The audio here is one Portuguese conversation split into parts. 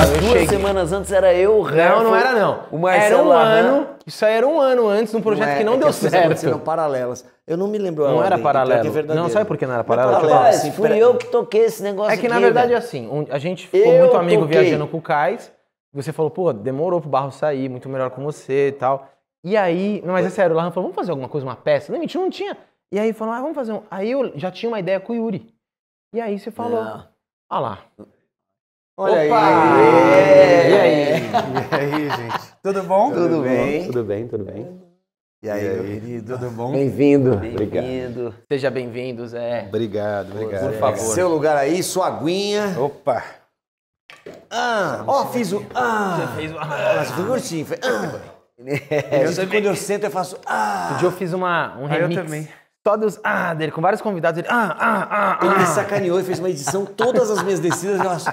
Umas 2 semanas antes era eu, o Herford. Não era não. O Marcelo Isso aí era um ano antes, num projeto que não deu certo. Eram paralelas. Eu não me lembro. Não era paralelo. Não, sabe por que não era paralelo? Fui eu que toquei esse negócio aqui. É que na verdade é assim, a gente ficou muito amigo viajando com o Kais. Você falou, pô, demorou pro Barro sair, muito melhor com você e tal. E aí, mas é sério, o Larran falou, vamos fazer alguma coisa, uma peça? Não, a gente não tinha. E aí falou, vamos fazer um... Aí eu já tinha uma ideia com o Yuri. E aí você falou, olha lá. Olha aí. E aí? E aí, gente? Tudo bom? Tudo bem? Tudo bem, tudo bem. E aí, meu querido? Tudo bom? Bem-vindo. Bem-vindo. Seja bem-vindo, Zé. Obrigado. Por favor. Seu lugar aí, sua aguinha. Opa! Fiz o... Você fez uma... Mas foi curtinho. Foi... Quando eu sento, eu faço... Um dia eu fiz um remix. Eu também. Só dos dele, com vários convidados. Ele Ele me sacaneou e fez uma edição, todas as minhas descidas, eu acho...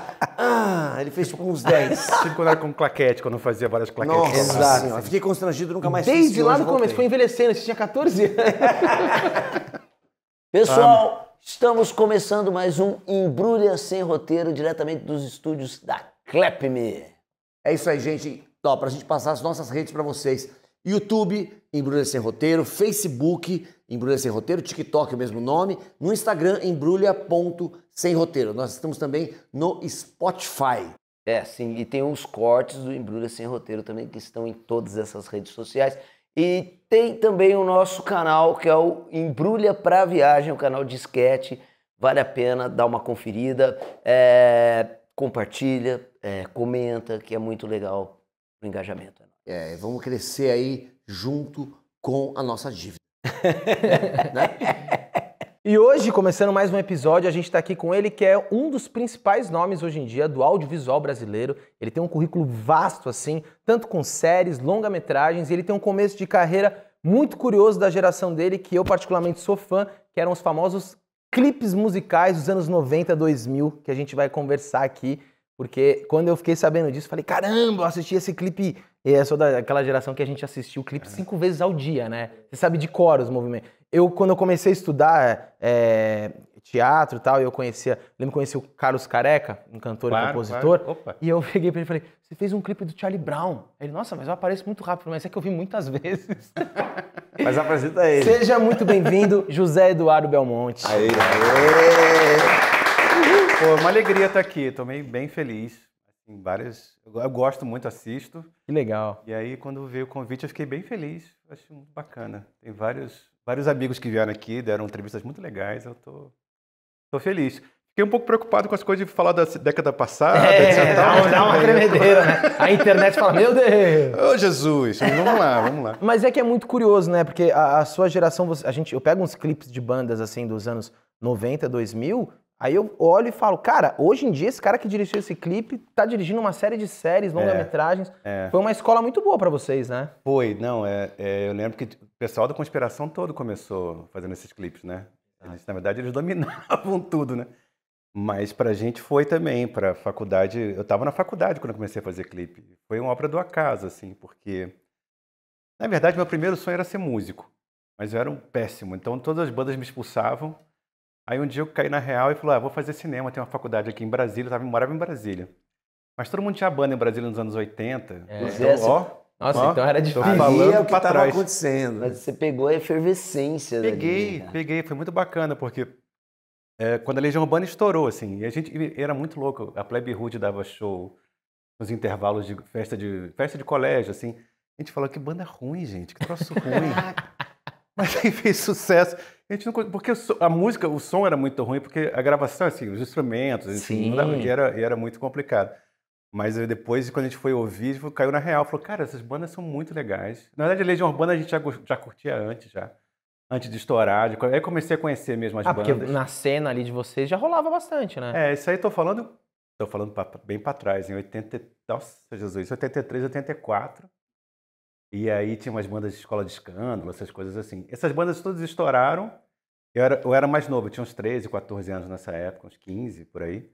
ele fez tipo uns 10. Tipo quando era com claquete, quando eu fazia várias claquetes. Nossa Exato. senhora, eu fiquei constrangido, nunca mais fiz. Desde lá no começo, foi envelhecendo, você tinha 14 anos. Pessoal, estamos começando mais um Embrulha Sem Roteiro, diretamente dos estúdios da Clap.me. É isso aí, gente. Pra gente passar as nossas redes pra vocês. YouTube, Embrulha Sem Roteiro, Facebook, Embrulha Sem Roteiro, TikTok, o mesmo nome, no Instagram, embrulha.semroteiro. Nós estamos também no Spotify. Sim, e tem uns cortes do Embrulha Sem Roteiro também, que estão em todas essas redes sociais. E tem também o nosso canal, que é o Embrulha Pra Viagem, o canal de sketch. Vale a pena dar uma conferida, compartilha, comenta, que é muito legal o engajamento. Vamos crescer aí junto com a nossa dívida. E hoje, começando mais um episódio, a gente está aqui com ele, que é um dos principais nomes hoje em dia do audiovisual brasileiro. Ele tem um currículo vasto, assim, tanto com séries, longa-metragens, e ele tem um começo de carreira muito curioso da geração dele, que eu particularmente sou fã, que eram os famosos clipes musicais dos anos 90, 2000, que a gente vai conversar aqui, porque quando eu fiquei sabendo disso, falei, caramba, eu assisti esse clipe, e eu sou daquela geração que a gente assistiu o clipe 5 vezes ao dia, né? Você sabe de cor os movimentos. Quando eu comecei a estudar teatro e tal, lembro que conheci o Carlos Careca, um cantor e compositor, e eu peguei pra ele e falei, você fez um clipe do Charlie Brown. Ele, nossa, mas eu apareço muito rápido, mas é que eu vi muitas vezes. Mas apresenta ele. Seja muito bem-vindo, José Eduardo Belmonte. Aê. Pô, uma alegria estar aqui, estou bem feliz. Eu gosto muito, assisto. Que legal. E aí, quando veio o convite, eu fiquei bem feliz. Acho muito bacana. Tem vários amigos que vieram aqui, deram entrevistas muito legais. Eu tô feliz. Fiquei um pouco preocupado com as coisas de falar da década passada. Dá uma tremedeira, né? A internet fala, meu Deus! Ô, Jesus! Vamos lá. Mas é que é muito curioso, né? Porque a sua geração, eu pego uns clipes de bandas, assim, dos anos 90, 2000... Aí eu olho e falo, cara, hoje em dia esse cara que dirigiu esse clipe tá dirigindo uma série de séries, longa-metragens. Foi uma escola muito boa pra vocês, né? Foi, não, eu lembro que o pessoal da conspiração todo começou fazendo esses clipes, né? Na verdade, eles dominavam tudo, né? Mas pra gente foi também, pra faculdade. Eu tava na faculdade quando eu comecei a fazer clipe. Foi uma obra do acaso, assim, porque... Na verdade, meu primeiro sonho era ser músico, mas eu era um péssimo. Então, todas as bandas me expulsavam. Aí um dia eu caí na real e falei, vou fazer cinema, tem uma faculdade aqui em Brasília, morava em Brasília. Mas todo mundo tinha banda em Brasília nos anos 80. Então era difícil. Tô falando o que estava acontecendo. Mas você pegou a efervescência. Peguei, foi muito bacana, porque quando a Legião Urbana estourou, assim, e a gente era muito louco, a Plebe Hood dava show nos intervalos de festa de colégio, assim. A gente falou, que banda ruim, gente, que troço ruim. Mas aí fez sucesso. A gente não, porque a música, o som era muito ruim, porque a gravação, assim, os instrumentos, enfim, era muito complicado. Mas depois, quando a gente foi ouvir, caiu na real. Falou, cara, essas bandas são muito legais. Na verdade, a Legião Urbana a gente já curtia antes de estourar. Aí comecei a conhecer mesmo as bandas. Porque na cena ali de vocês já rolava bastante, né? Isso aí tô falando bem pra trás, em 83, 84. E aí tinha umas bandas de escola de escândalo, essas coisas assim. Essas bandas todas estouraram. Eu era mais novo, eu tinha uns 13, 14 anos nessa época, uns 15, por aí.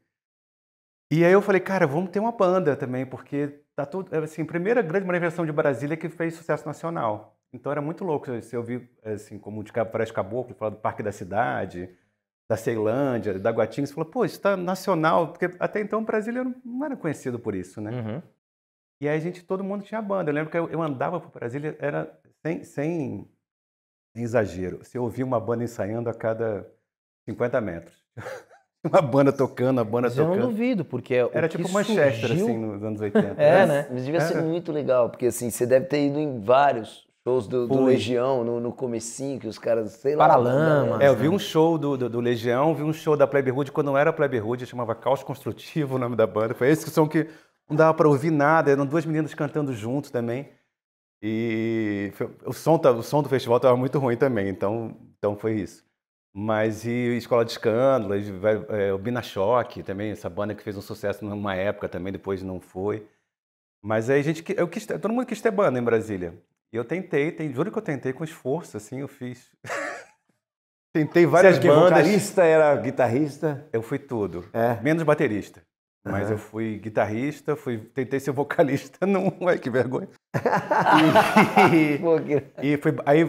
E aí eu falei, cara, vamos ter uma banda também, porque tá tudo... Assim, primeira grande manifestação de Brasília que fez sucesso nacional. Então era muito louco você ouvir, assim, como de Parece Caboclo, falar do Parque da Cidade, da Ceilândia, da Guatinga, você falou, pô, isso tá nacional, porque até então Brasília não era conhecido por isso, né? Uhum. E aí todo mundo tinha banda. Eu lembro que eu andava por Brasília, era sem exagero. Você ouvia uma banda ensaiando a cada 50 metros. Uma banda tocando, a banda Mas eu não tocando. duvido, porque Era o que tipo Manchester, surgiu... assim, nos anos 80. É, né? Mas devia ser muito legal, porque assim, você deve ter ido em vários shows do Fui. Legião, no comecinho, que os caras, sei lá... Paralamas. Eu vi um show do Legião, vi um show da Plebe Rude, quando não era Plebe Rude, chamava Caos Construtivo o nome da banda. Foi esse som que não dava pra ouvir nada, eram duas meninas cantando junto também. E o som do festival estava muito ruim também, então foi isso. Mas e Escola de Escândalo, o Bina Choque também, essa banda que fez um sucesso numa época também, depois não foi. Mas aí todo mundo quis ter banda em Brasília. E eu juro que eu tentei com esforço, assim, eu fiz. Tentei várias Você era bandas. vocalista, era guitarrista? Eu fui tudo, É. menos baterista. Mas eu fui guitarrista, tentei ser vocalista, não, ai que vergonha. Aí,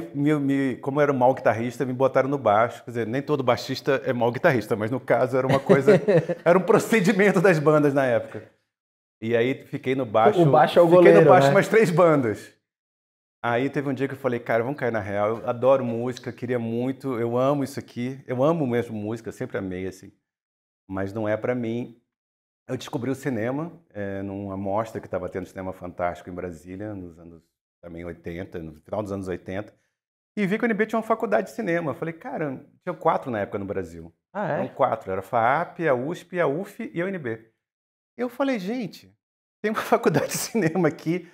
como eu era um mau guitarrista, me botaram no baixo. Quer dizer, nem todo baixista é mau guitarrista, mas no caso era uma coisa, era um procedimento das bandas na época. E aí fiquei no baixo. O baixo é o fiquei goleiro, no baixo né? umas 3 bandas. Aí teve um dia que eu falei, cara, vamos cair na real. Eu adoro música, queria muito, eu amo isso aqui. Eu amo mesmo música, sempre amei, assim. Mas não é pra mim. Eu descobri o cinema numa mostra que estava tendo Cinema Fantástico em Brasília, nos anos também 80, no final dos anos 80. E vi que a UNB tinha uma faculdade de cinema. Eu falei, cara, tinha 4 na época no Brasil. Ah, Eram é? 4, era a FAAP, a USP, a UF e a UNB. Eu falei, gente, tem uma faculdade de cinema aqui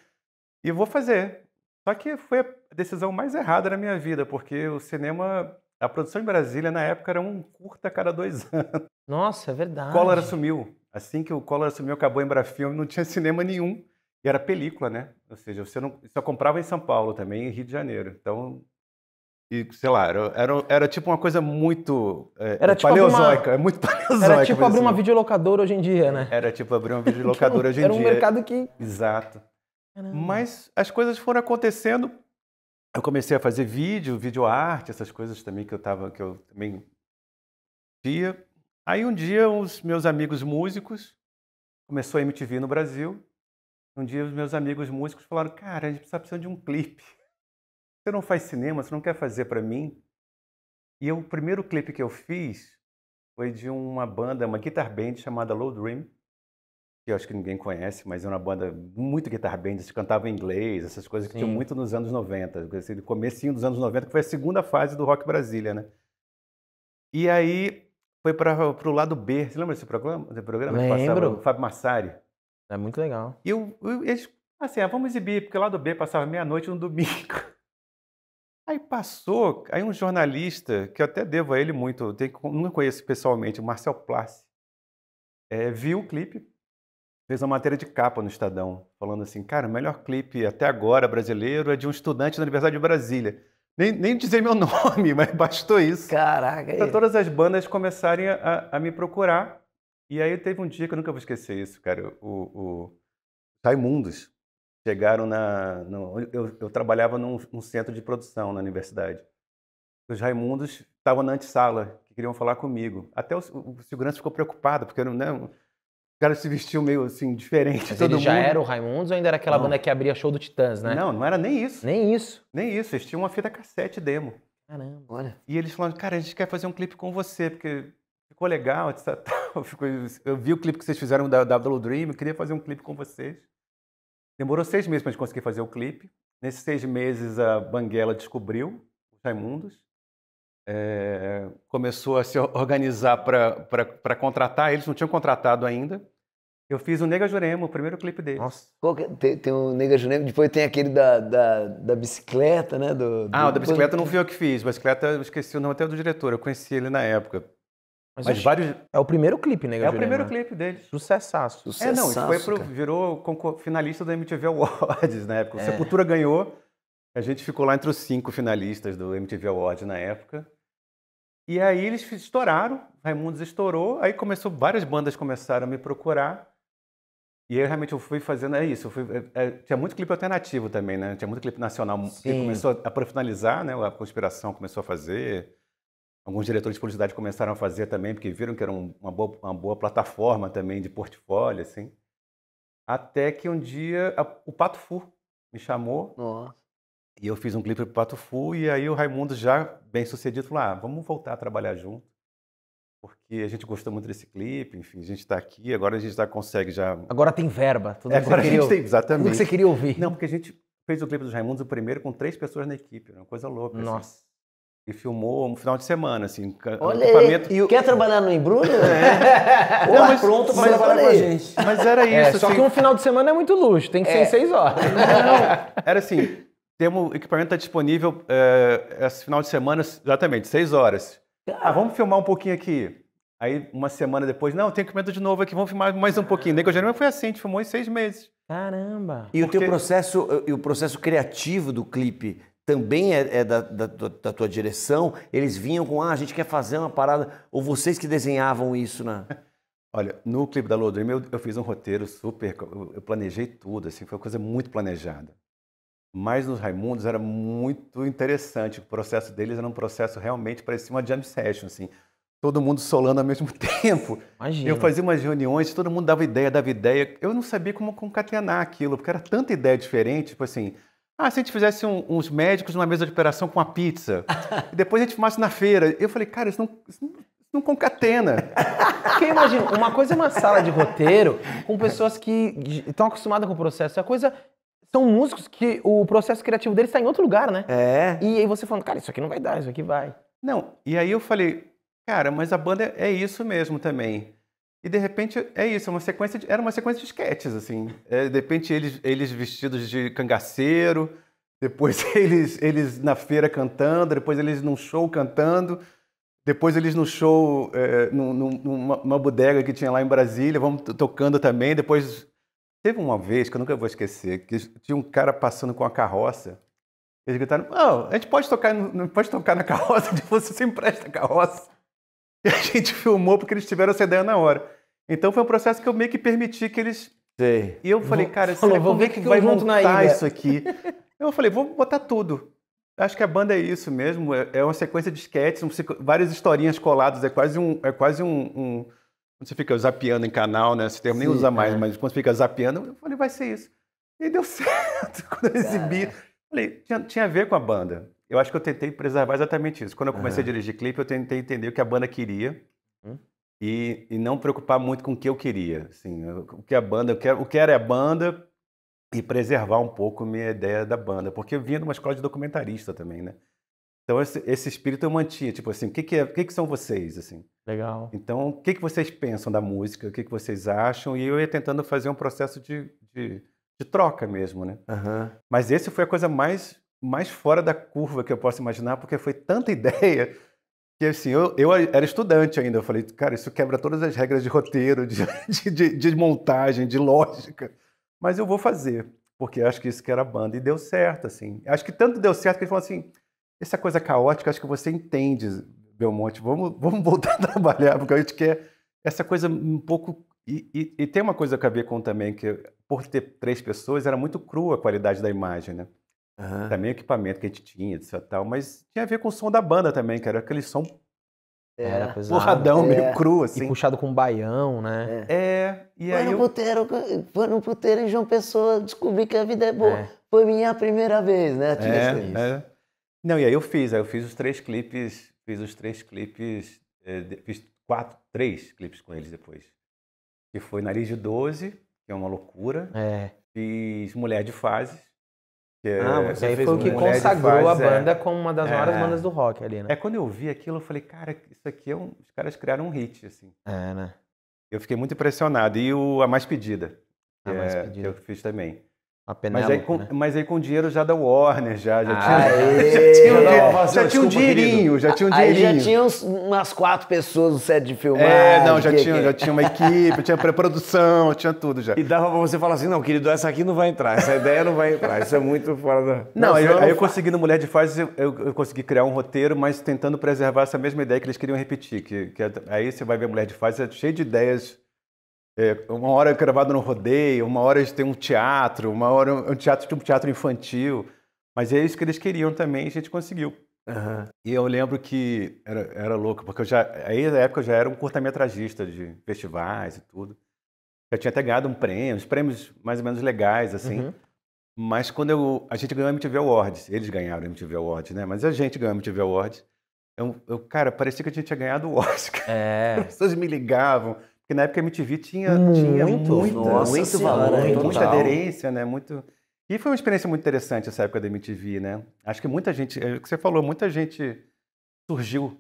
e eu vou fazer. Só que foi a decisão mais errada da minha vida, porque o cinema, a produção em Brasília na época era um curta a cada 2 anos. Nossa, é O verdade. Collor assumiu. Assim que o Collor assumiu, acabou em Embrafilme, não tinha cinema nenhum. E era película, né? Ou seja, você não, só comprava em São Paulo também, em Rio de Janeiro. Então, e, sei lá, era tipo uma coisa muito Era tipo paleozoica. É muito paleozoica. Era tipo abrir uma videolocadora hoje em dia, né? Era tipo abrir uma videolocadora hoje em Era dia. um mercado que... Exato. Caramba. Mas as coisas foram acontecendo. Eu comecei a fazer videoarte, essas coisas também que eu também via. Aí um dia os meus amigos músicos, começou a MTV no Brasil, um dia os meus amigos músicos falaram, cara, a gente está precisando de um clipe. Você não faz cinema, você não quer fazer para mim? E o primeiro clipe que eu fiz foi de uma banda, uma guitar band chamada Low Dream, que eu acho que ninguém conhece, mas é uma banda muito guitar band, eles cantavam em inglês, essas coisas que Sim. tinham muito nos anos 90, esse comecinho dos anos 90, que foi a segunda fase do Rock Brasília, né? E aí foi para o lado B. Você lembra desse programa? Que passava Lembro. o Fábio Massari. É muito legal. E eles, assim, vamos exibir, porque o lado B passava meia-noite no domingo. Aí aí um jornalista, que eu até devo a ele muito, não conheço pessoalmente, o Marcel Plassi, viu o clipe, fez uma matéria de capa no Estadão, falando assim, cara, o melhor clipe até agora brasileiro é de um estudante da Universidade de Brasília. Nem dizer meu nome, mas bastou isso. Caraca, Para todas as bandas começarem a me procurar. E aí teve um dia que eu nunca vou esquecer isso, cara. Os Raimundos chegaram eu trabalhava num centro de produção na universidade. Os Raimundos estavam na antessala, que queriam falar comigo. Até o segurança ficou preocupado, porque o cara se vestiu meio assim, diferente. Mas todo ele já mundo. era o Raimundos ou ainda era aquela Não. banda que abria show do Titãs, né? Não era nem isso. Nem isso. Nem isso. Eles tinham uma fita cassete demo. Caramba. olha. E eles falaram, cara, a gente quer fazer um clipe com você, porque ficou legal, etc. Eu vi o clipe que vocês fizeram da Low Dream, eu queria fazer um clipe com vocês. Demorou 6 meses para a gente conseguir fazer o clipe. Nesses 6 meses, a Banguela descobriu os Raimundos. Começou a se organizar para contratar, eles não tinham contratado ainda. Eu fiz o Nega Jurema, o primeiro clipe deles. Nossa. Qual que tem o Nega Jurema, depois tem aquele da bicicleta, né? O da bicicleta não fui eu que fiz. Bicicleta, eu esqueci o nome até do diretor, eu conheci ele na época. Mas vários... É o primeiro clipe, né, É o primeiro clipe deles. Sucessaço. Não, isso virou finalista do MTV Awards na época. O Sepultura ganhou, a gente ficou lá entre os 5 finalistas do MTV Awards na época. E aí eles estouraram, Raimundos estourou, aí várias bandas começaram a me procurar. E aí realmente eu fui fazendo, isso, tinha muito clipe alternativo também, né? Tinha muito clipe nacional que começou a profissionalizar, né? A Conspiração começou a fazer. Alguns diretores de publicidade começaram a fazer também, porque viram que era uma boa plataforma também de portfólio, assim. Até que um dia o Pato Fu me chamou Nossa. e eu fiz um clipe pro Pato Fu e aí o Raimundo já bem sucedido falou, vamos voltar a trabalhar junto, porque a gente gostou muito desse clipe, enfim, a gente está aqui, agora a gente já consegue já... Agora tem verba. Tudo que Agora você a queria, gente tem, tudo exatamente. que você queria ouvir. Não, porque a gente fez o clipe dos Raimundos o primeiro com 3 pessoas na equipe, uma coisa louca. Assim. Nossa. E filmou um final de semana, assim. Olha equipamento... aí, quer trabalhar no embrulho? Não, mas pronto pra trabalhar com a gente. Mas era isso, Só assim. que um final de semana é muito luxo, tem que ser em 6 horas. Não, era assim, o equipamento está disponível esse final de semana, exatamente, 6 horas. Vamos filmar um pouquinho aqui. Aí, uma semana depois, não, tem equipamento de novo aqui, vamos filmar mais um pouquinho. Nego Janeiro foi assim, a gente filmou em 6 meses. Caramba. E o teu processo, e o processo criativo do clipe também é da tua direção? Eles vinham com, a gente quer fazer uma parada, ou vocês que desenhavam isso, né? Olha, no clipe da Lodream eu fiz um roteiro super, eu planejei tudo, assim, foi uma coisa muito planejada. Mas nos Raimundos era muito interessante, o processo deles era um processo realmente, parecia uma jam session, assim. Todo mundo solando ao mesmo tempo. Imagina. Eu fazia umas reuniões, todo mundo dava ideia. Eu não sabia como concatenar aquilo, porque era tanta ideia diferente, tipo assim, se a gente fizesse uns médicos numa mesa de operação com uma pizza, e depois a gente filmasse na feira. Eu falei, cara, isso não concatena. Porque imagina, uma coisa é uma sala de roteiro com pessoas que estão acostumadas com o processo. A coisa são músicos que o processo criativo deles está em outro lugar, né? E aí você falando, cara, isso aqui não vai dar, isso aqui vai. Não, e aí eu falei, cara, mas a banda é isso mesmo também. E de repente é isso, era uma sequência de sketches, assim. De repente eles vestidos de cangaceiro, depois eles na feira cantando, depois eles num show cantando, depois eles no show, numa bodega que tinha lá em Brasília, vamos tocando também. Depois teve uma vez que eu nunca vou esquecer, que tinha um cara passando com a carroça. Eles gritaram, a gente pode tocar na carroça, de você empresta a carroça. E a gente filmou porque eles tiveram essa ideia na hora. Então foi um processo que eu meio que permiti que eles... Sei. E eu falei, cara, vamos ver que que vai junto na montar ilha. isso aqui? Eu falei, vou botar tudo. Acho que a banda é isso mesmo, é uma sequência de sketches, várias historinhas coladas, é quase um... Quando você fica zapeando em canal, né? Esse termo nem usa mais, mas quando você fica zapeando, eu falei, vai ser isso. E deu certo. Quando eu exibi, falei, tinha a ver com a banda. Eu acho que eu tentei preservar exatamente isso. Quando eu comecei a dirigir clipe, eu tentei entender o que a banda queria e não preocupar muito com o que eu queria. Assim, o que era a banda e preservar um pouco a minha ideia da banda. Porque eu vinha de uma escola de documentarista também, né? Então esse espírito eu mantinha. Tipo assim, o que são vocês? Assim? Legal. Então, o que vocês pensam da música? O que vocês acham? E eu ia tentando fazer um processo de troca mesmo, né? Mas esse foi a coisa mais fora da curva que eu posso imaginar, porque foi tanta ideia que, assim, eu era estudante ainda. Eu falei, cara, isso quebra todas as regras de roteiro, de montagem, de lógica. Mas eu vou fazer, porque acho que isso que era a banda. E deu certo, assim. Acho que tanto deu certo que ele falou assim, essa coisa caótica, acho que você entende, Belmonte. Vamos voltar a trabalhar, porque a gente quer essa coisa um pouco... E tem uma coisa que a ver com também, que por ter 3 pessoas, era muito crua a qualidade da imagem, né? Também o equipamento que a gente tinha, etc, tal, mas tinha a ver com o som da banda também, que era aquele som Era pesado. porradão, meio cru, assim. E puxado com baião, né? E aí Foi no puteiro em João Pessoa, descobri que a vida é boa. Foi minha primeira vez, né? Não, e aí eu fiz os 3 clipes, fiz 3 clipes com eles depois. Que foi Nariz de 12, que é uma loucura. Fiz Mulher de Fases. Mas aí foi o que consagrou a banda como uma das maiores bandas do rock ali, né? Quando eu vi aquilo, eu falei, cara, isso aqui os caras criaram um hit, assim. Né? Eu fiquei muito impressionado. E A Mais Pedida, que eu fiz também. Mas aí com dinheiro já da Warner, já tinha um dinheirinho. Aí já tinha umas 4 pessoas no set de filmagem. Já tinha uma equipe, tinha pré-produção, tinha tudo já. E dava pra você falar assim, não, querido, essa aqui não vai entrar, essa ideia não vai entrar, isso é muito fora da... Não, aí eu consegui no Mulher de Fases, eu consegui criar um roteiro, mas tentando preservar essa mesma ideia que eles queriam repetir. Aí você vai ver Mulher de Fases, é cheio de ideias. Uma hora gravado no rodeio, uma hora eles têm um teatro, uma hora um teatro infantil. Mas é isso que eles queriam também e a gente conseguiu. Aham. E eu lembro que era louco, porque aí na época eu já era um curta-metragista de festivais e tudo. Eu tinha até ganhado um prêmio, uns prêmios mais ou menos legais, assim. Uhum. Mas quando a gente ganhou a MTV Awards, eles ganharam a MTV Awards, né? Mas a gente ganhou a MTV Awards. Cara, parecia que a gente tinha ganhado o Oscar. As pessoas me ligavam, porque na época a MTV tinha Muito. Nossa muito Senhora, valor, total. muita aderência, né? E foi uma experiência muito interessante essa época da MTV, né? Acho que muita gente, é o que você falou, muita gente surgiu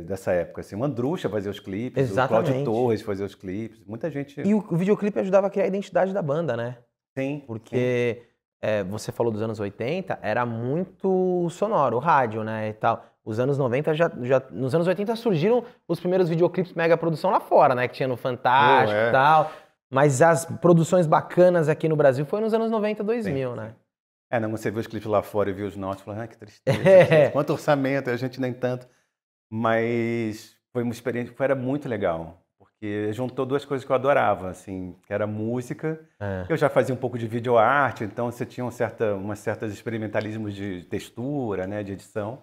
dessa época. Assim, o Andrucha fazia os clipes, o Cláudio Exatamente. Torres fazia os clipes, muita gente. E o videoclipe ajudava a criar a identidade da banda, né? Sim, Porque você falou dos anos 80, era muito sonoro, o rádio, né, e tal. Os anos 90 nos anos 80 surgiram os primeiros videoclipes mega produção lá fora, né, que tinha no Fantástico e tal. Mas as produções bacanas aqui no Brasil foi nos anos 90, 2000, né? não, você viu os clipes lá fora e viu os nossos, falou, que tristeza. Quanto orçamento, a gente nem tanto. Mas foi uma experiência, era muito legal. Porque juntou duas coisas que eu adorava, assim, que era música. Eu já fazia um pouco de videoarte, então você tinha umas certas experimentalismos de textura, né, de edição.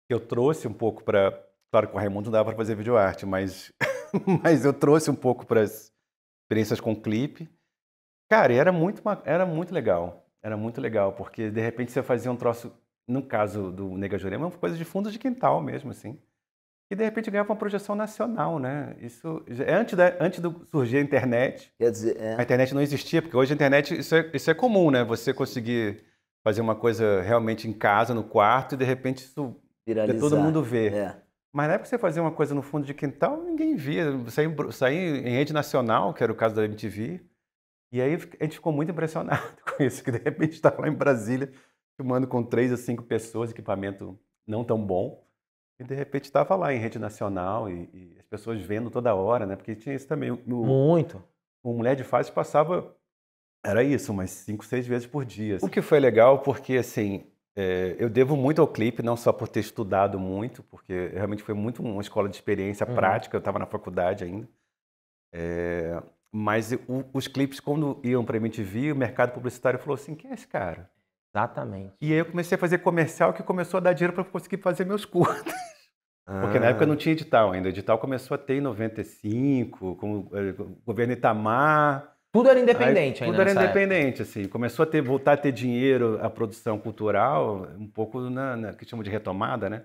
Que eu trouxe um pouco para... Claro que com o Raimundo não dava para fazer videoarte, mas eu trouxe um pouco para as experiências com clipe. Cara, e era muito legal. Era muito legal, porque de repente você fazia um troço, no caso do Nega Jurema, uma coisa de fundo de quintal mesmo, assim. E de repente ganhava uma projeção nacional, né? Isso antes de surgir a internet. Quer dizer, A internet não existia, porque hoje a internet, isso é comum, né? Você conseguir fazer uma coisa realmente em casa, no quarto, e de repente isso viralizar. todo mundo vê. É. Mas na época que você fazia uma coisa no fundo de quintal, ninguém via. Saía em rede nacional, que era o caso da MTV. E aí a gente ficou muito impressionado com isso, que de repente estava lá em Brasília, filmando com 3 a 5 pessoas, equipamento não tão bom. E de repente estava lá em rede nacional e as pessoas vendo toda hora, né? Porque tinha isso também. Muito. O Mulher de Fases passava, era isso, umas 5, 6 vezes por dia. O que foi legal, porque assim, eu devo muito ao clipe, não só por ter estudado muito, porque realmente foi muito uma escola de experiência prática, eu estava na faculdade ainda. Mas os clipes, quando iam para a MTV, o mercado publicitário falou assim, quem é esse cara? Exatamente. E aí eu comecei a fazer comercial que começou a dar dinheiro para eu conseguir fazer meus curtas. Porque na época não tinha edital ainda. O edital começou a ter em 95, com o governo Itamar. Tudo era independente ainda Tudo era nessa independente, assim. Começou a voltar a ter dinheiro a produção cultural, um pouco que chamam de retomada, né?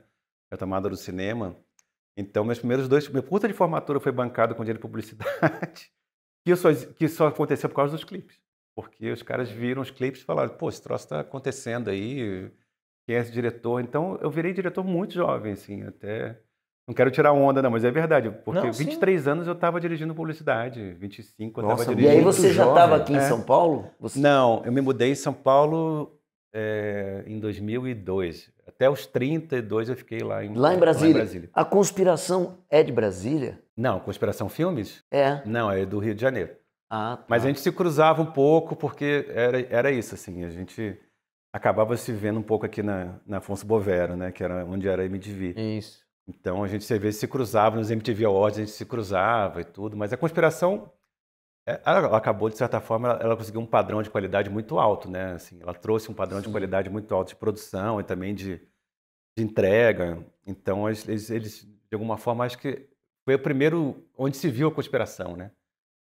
Retomada do cinema. Então, meu curta de formatura foi bancado com dinheiro de publicidade, que só aconteceu por causa dos clipes. Porque os caras viram os clipes e falaram, pô, esse troço está acontecendo aí, quem é esse diretor? Então, eu virei diretor muito jovem, assim, até... Não quero tirar onda, não, mas é verdade, porque Não, 23 anos eu estava dirigindo publicidade, 25 eu Nossa, estava E dirigindo. aí você já estava aqui em São Paulo? Não, eu me mudei em São Paulo em 2002. Até os 32 eu fiquei lá em Brasília. A Conspiração é de Brasília? Não, Conspiração Filmes? É. Não, é do Rio de Janeiro. Ah, tá. Mas a gente se cruzava um pouco, porque era isso, assim, a gente acabava se vendo um pouco aqui na Afonso Bovero, né, que era onde era a MTV. Isso. Então a gente às vezes se cruzava nos MTV Awards, a gente se cruzava e tudo, mas a Conspiração, ela acabou, de certa forma, ela conseguiu um padrão de qualidade muito alto, né, assim, ela trouxe um padrão de qualidade muito alto de produção e também de entrega. Então eles, de alguma forma, acho que foi o primeiro onde se viu a Conspiração, né.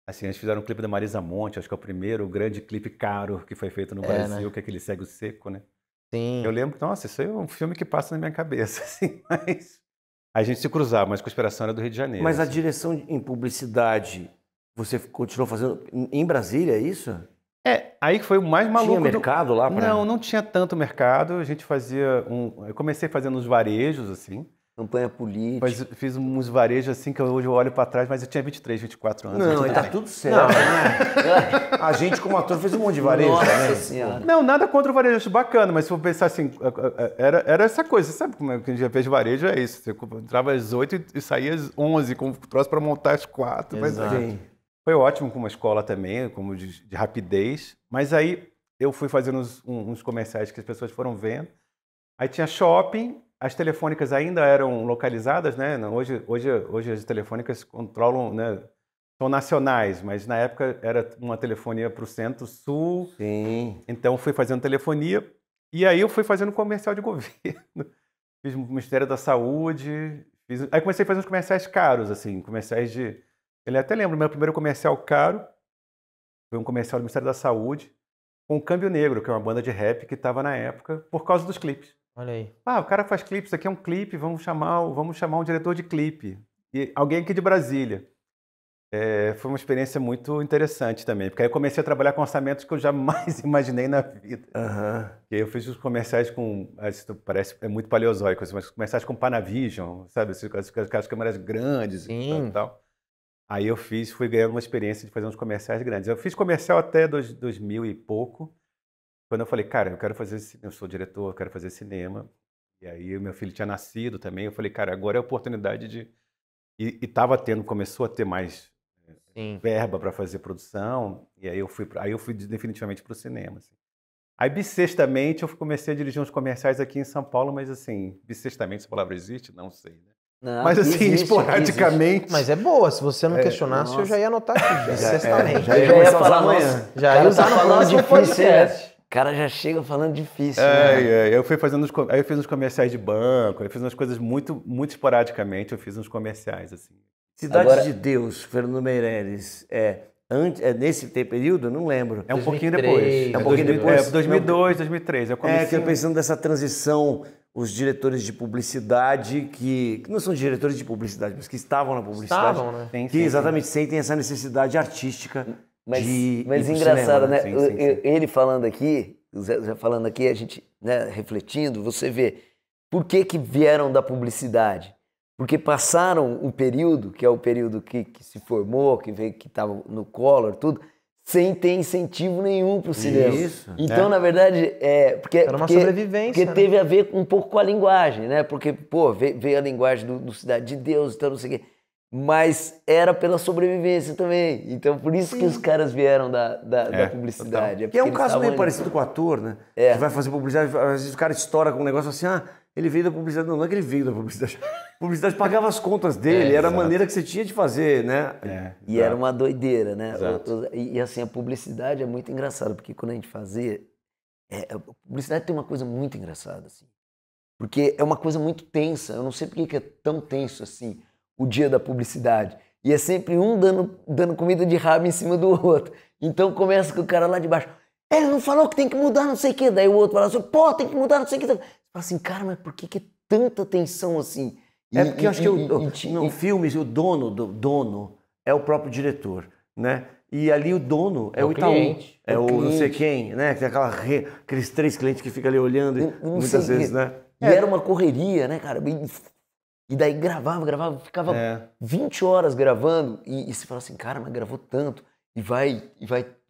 Assim, eles fizeram um clipe da Marisa Monte, acho que é o primeiro grande clipe caro que foi feito no Brasil, né? que é aquele Segue o Seco, né? Sim. Eu lembro, nossa, isso aí é um filme que passa na minha cabeça, assim, mas a gente se cruzava, mas Conspiração era do Rio de Janeiro. Mas a assim. direção em publicidade, você continuou fazendo em Brasília, é isso? Aí que foi o mais maluco. Tinha mercado lá para... Não tinha tanto mercado, a gente fazia eu comecei fazendo uns varejos, assim. Campanha política. Fiz uns varejos assim que hoje eu olho para trás, mas eu tinha 23, 24 anos. Não, tudo tá bem. tudo certo, né? A gente, como ator, fez um monte de varejo, Nossa né? Senhora. Não, nada contra o varejo, acho bacana, mas se for pensar assim, era essa coisa, sabe como é que a gente já fez varejo? É isso, você entrava às 8 e saía às 11, com troço para montar às 4. Mas, Sim. foi ótimo com uma escola também, como de rapidez, mas aí eu fui fazendo uns comerciais que as pessoas foram vendo, aí tinha shopping, as telefônicas ainda eram localizadas, né? Hoje as telefônicas controlam, né? São nacionais, mas na época era uma telefonia para o Centro-Sul. Sim. Então fui fazendo telefonia e aí eu fui fazendo comercial de governo. fiz o Ministério da Saúde, aí comecei a fazer uns comerciais caros, assim, comerciais de... Eu até lembro, meu primeiro comercial caro foi um comercial do Ministério da Saúde com o Câmbio Negro, que é uma banda de rap que estava na época, por causa dos clipes. Olha aí. O cara faz clipe, isso aqui é um clipe, vamos chamar um diretor de clipe. E alguém aqui de Brasília. Foi uma experiência muito interessante também, porque aí eu comecei a trabalhar com orçamentos que eu jamais imaginei na vida. E aí eu fiz os comerciais com, isso parece muito paleozoico, mas comerciais com Panavision, sabe? Aquelas câmeras grandes e tal. Aí eu fui ganhando uma experiência de fazer uns comerciais grandes. Eu fiz comercial até 2000 e pouco, quando eu falei, cara, eu sou diretor, eu quero fazer cinema. E aí meu filho tinha nascido também, eu falei, cara, agora é a oportunidade de... começou a ter mais verba para fazer produção, e aí eu fui definitivamente para o cinema. Assim. Aí bissextamente eu comecei a dirigir uns comerciais aqui em São Paulo, mas assim, bissextamente, essa palavra existe? Não sei, né? Não, mas assim, existe, esporadicamente... Existe. Mas é boa, se você não questionasse, eu já ia anotar aqui. Bissextamente. Já ia falar amanhã. Já ia usar no próximo podcast. O cara já chega falando difícil, né? Eu fiz uns comerciais de banco, eu fiz umas coisas muito, muito esporadicamente, eu fiz uns comerciais, assim. Cidade de Deus, Fernando Meirelles, nesse período? Eu não lembro. É um pouquinho depois. É um pouquinho depois? 2002, 2003. Que eu pensando nessa transição, os diretores de publicidade, que não são diretores de publicidade, mas que estavam na publicidade, né? que exatamente sentem essa necessidade artística de Mas engraçado, né? Ele falando aqui, o Zé falando aqui, a gente, né, refletindo, você vê por que vieram da publicidade. Porque passaram um período, que é o período que se formou, que estava no Collor, tudo, sem ter incentivo nenhum para o cinema. Isso. Então, na verdade, era uma sobrevivência. Porque teve a ver um pouco com a linguagem, né? Porque, veio a linguagem do Cidade de Deus, então não sei o quê. Mas era pela sobrevivência também. Então, por isso que os caras vieram da publicidade. Que é um caso meio parecido com o ator, né? Que vai fazer publicidade, às vezes o cara estoura com um negócio assim, ele veio da publicidade. Não é que ele veio da publicidade. A publicidade pagava as contas dele, era a maneira que você tinha de fazer, né? E era uma doideira, né? Exato. E assim, a publicidade é muito engraçada, porque quando a gente fazia... a publicidade tem uma coisa muito engraçada, assim. Porque é uma coisa muito tensa. Eu não sei por que é tão tenso assim, o dia da publicidade. E é sempre um dando comida de rabo em cima do outro. Então começa com o cara lá de baixo. Ele não falou que tem que mudar não sei o quê. Daí o outro fala assim, tem que mudar não sei o quê. Você fala assim, cara, mas por que é tanta tensão assim? Porque eu acho que no filme o dono é o próprio diretor, né? E ali o dono é o Itaú, cliente. é o não sei quem, né? Tem aqueles 3 clientes que ficam ali olhando muitas vezes, né? E era uma correria, né, cara? E daí gravava, ficava 20 horas gravando e você fala assim, cara, mas gravou tanto. E vai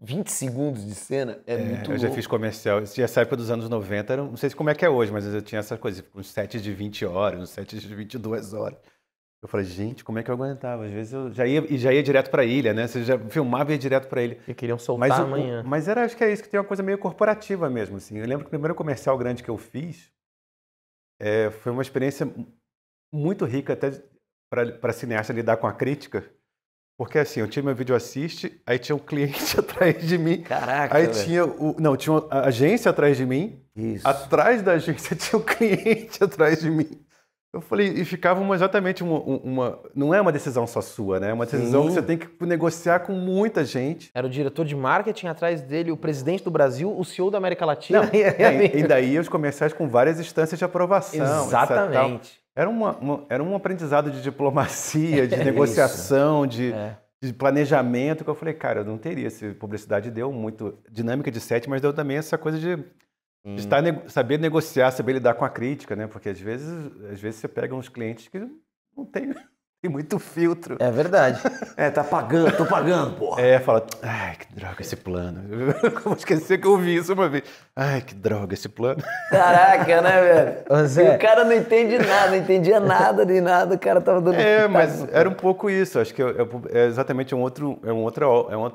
20 segundos de cena, muito Eu já fiz comercial, essa época dos anos 90, não sei como é que é hoje, mas eu tinha essas coisas, uns sets de 20 horas, uns sets de 22 horas. Eu falei, gente, como é que eu aguentava? Às vezes eu já ia direto pra ilha, né? Você já filmava e ia direto pra ilha. E queriam soltar amanhã. Mas acho que é isso, que tem uma coisa meio corporativa mesmo, assim. Eu lembro que o primeiro comercial grande que eu fiz foi uma experiência muito rica até para cineasta lidar com a crítica. Porque assim, eu tinha meu vídeo assiste, aí tinha um cliente atrás de mim. Caraca, aí tinha tinha uma agência atrás de mim. Isso. Atrás da agência tinha um cliente atrás de mim. Eu falei, e ficava exatamente uma... Não é uma decisão só sua, né? É uma decisão que você tem que negociar com muita gente. Era o diretor de marketing, atrás dele o presidente do Brasil, o CEO da América Latina. Não, e daí os comerciais com várias instâncias de aprovação. Exatamente. Era um aprendizado de diplomacia, de negociação, de planejamento, que eu falei, cara, eu não teria. Publicidade deu muito dinâmica de set, mas deu também essa coisa de saber negociar, saber lidar com a crítica, né? Porque às vezes você pega uns clientes que não tem muito filtro. É verdade. Tô pagando, porra. Fala, ai, que droga esse plano. Eu vou esquecer que eu ouvi isso uma vez. Ai, que droga esse plano. Caraca, né, velho? Zé. E o cara não entende nada, não entendia nada de nada, o cara tava dando... mas era um pouco isso, acho que é exatamente um outro,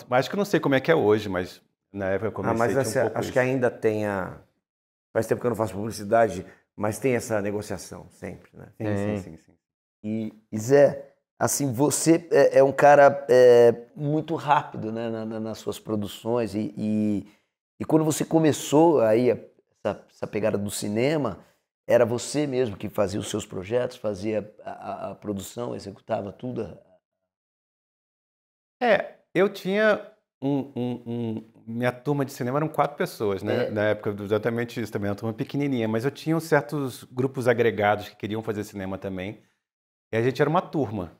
mas acho que eu não sei como é que é hoje, mas na época eu comecei mas tinha um pouco acho que ainda tem Faz tempo que eu não faço publicidade, mas tem essa negociação sempre, né? Sim. E Zé, assim, você é um cara muito rápido, né, nas suas produções e quando você começou aí essa pegada do cinema, era você mesmo que fazia os seus projetos, fazia a produção, executava tudo? Eu tinha minha turma de cinema eram 4 pessoas, né? Na época, exatamente isso também, uma turma pequenininha, mas eu tinha certos grupos agregados que queriam fazer cinema também, e a gente era uma turma.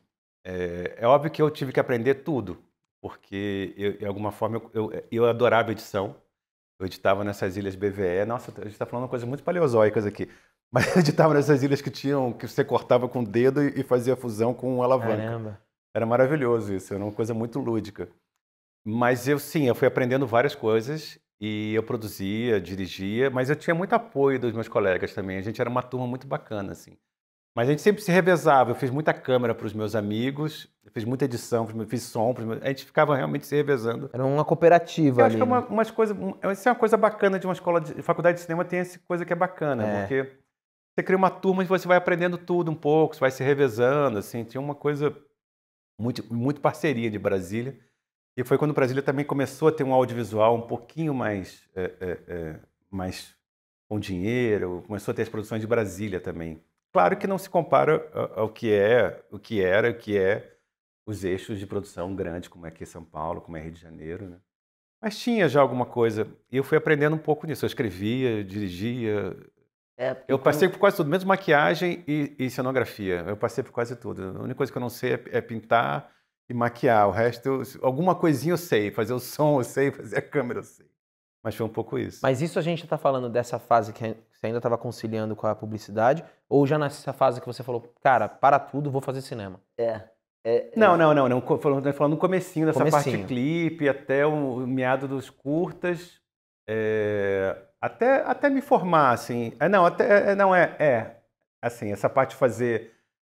É óbvio que eu tive que aprender tudo, porque de alguma forma eu adorava edição. Eu editava nessas ilhas BVE. Nossa, a gente está falando coisas muito paleozoicas aqui. Mas eu editava nessas ilhas que você cortava com o dedo e fazia fusão com alavanca. Caramba. Era maravilhoso isso, era uma coisa muito lúdica. Mas eu fui aprendendo várias coisas e eu produzia, dirigia, mas eu tinha muito apoio dos meus colegas também. A gente era uma turma muito bacana, assim. Mas a gente sempre se revezava. Eu fiz muita câmera para os meus amigos, eu fiz muita edição, fiz som. A gente ficava realmente se revezando. Era uma cooperativa Eu ali. acho que isso é uma coisa bacana de uma escola de faculdade de cinema, tem essa coisa que é bacana, porque você cria uma turma e você vai aprendendo tudo um pouco, você vai se revezando, assim. Tinha uma coisa muito parceria de Brasília. E foi quando Brasília também começou a ter um audiovisual um pouquinho mais com dinheiro, começou a ter as produções de Brasília também. Claro que não se compara ao que é os eixos de produção grandes, como é aqui São Paulo, como é Rio de Janeiro, né? Mas tinha já alguma coisa, e eu fui aprendendo um pouco nisso. Eu escrevia, dirigia. Eu passei por quase tudo, mesmo maquiagem e cenografia. Eu passei por quase tudo. A única coisa que eu não sei é pintar e maquiar. O resto, alguma coisinha eu sei. Fazer o som eu sei, fazer a câmera eu sei. Mas foi um pouco isso. Mas isso a gente está falando dessa fase que você ainda estava conciliando com a publicidade, ou já nessa fase que você falou, cara, para tudo, vou fazer cinema? Não. Falando no comecinho dessa parte de clipe, até o meado dos curtas, até me formar, assim. Assim, essa parte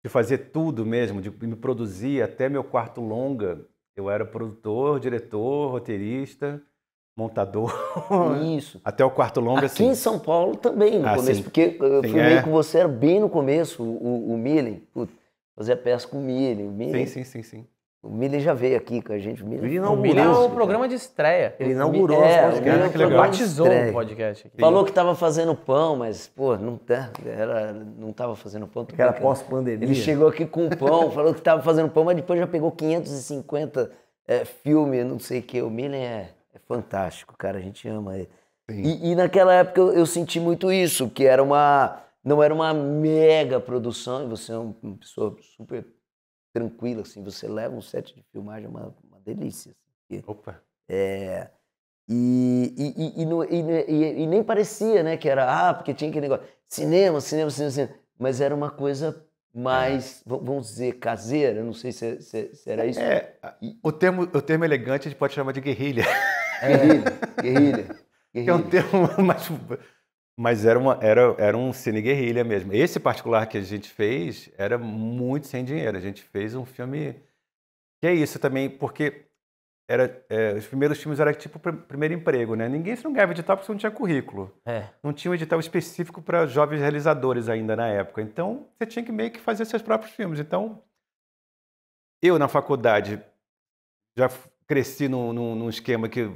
de fazer tudo mesmo, de me produzir, até meu quarto longa, eu era produtor, diretor, roteirista, montador. Isso. Até o quarto longa, Aqui em São Paulo também, no começo, sim. porque eu fui meio com você, era bem no começo, o Millen, fazia peça com o Millen. Sim. O Millen já veio aqui com a gente. O Millen é o programa de estreia. Ele inaugurou os podcasts. Ele batizou o podcast aqui. Falou que estava fazendo pão, mas, pô, não estava fazendo pão. Que era pós-pandemia. Ele chegou aqui com pão, falou que estava fazendo pão, mas depois já pegou 550 filmes, não sei o que. O Millen é fantástico, cara, a gente ama ele. E naquela época eu senti muito isso, que não era uma mega produção, e você é uma pessoa super tranquila, assim, você leva um set de filmagem, é uma delícia. Assim, Opa! E nem parecia, né, que era, porque tinha aquele negócio, cinema, mas era uma coisa mais, vamos dizer, caseira, não sei se era isso. O termo elegante a gente pode chamar de guerrilha. Guerrilha. É um termo mas era um cine guerrilha mesmo. Esse particular que a gente fez era muito sem dinheiro. A gente fez um filme que é isso também, porque os primeiros filmes eram tipo primeiro emprego, né? Você não ganhava edital porque você não tinha currículo. Não tinha um edital específico para jovens realizadores ainda na época. Então, você tinha que meio que fazer seus próprios filmes. Então, eu na faculdade já cresci num esquema que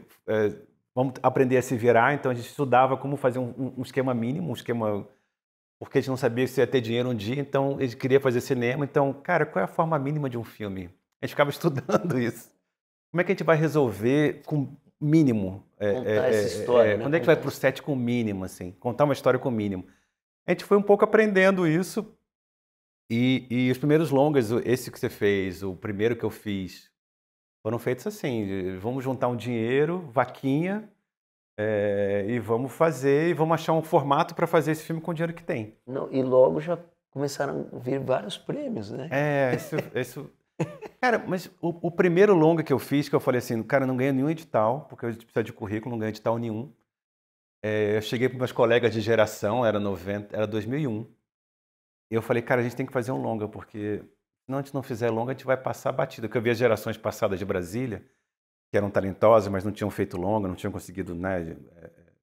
vamos aprender a se virar, então a gente estudava como fazer um esquema mínimo, porque a gente não sabia se ia ter dinheiro um dia, então a gente queria fazer cinema. Então, cara, qual é a forma mínima de um filme? A gente ficava estudando isso. Como é que a gente vai resolver com mínimo? Contar essa história, né? Quando é que vai pro set com mínimo, assim? Contar uma história com mínimo. A gente foi um pouco aprendendo isso, e os primeiros longas, esse que você fez, o primeiro que eu fiz, foram feitos assim, vamos juntar um dinheiro, vaquinha, e vamos achar um formato para fazer esse filme com o dinheiro que tem. E logo já começaram a vir vários prêmios, né? Isso... Cara, mas o primeiro longa que eu fiz, que eu falei assim, cara, não ganho nenhum edital, porque eu preciso de currículo, não ganho edital nenhum. Eu cheguei para meus colegas de geração, era 2001, e eu falei, cara, a gente tem que fazer um longa, porque... Se a gente não fizer longa, a gente vai passar batida. Porque eu vi as gerações passadas de Brasília, que eram talentosas, mas não tinham feito longa, não tinham conseguido, né,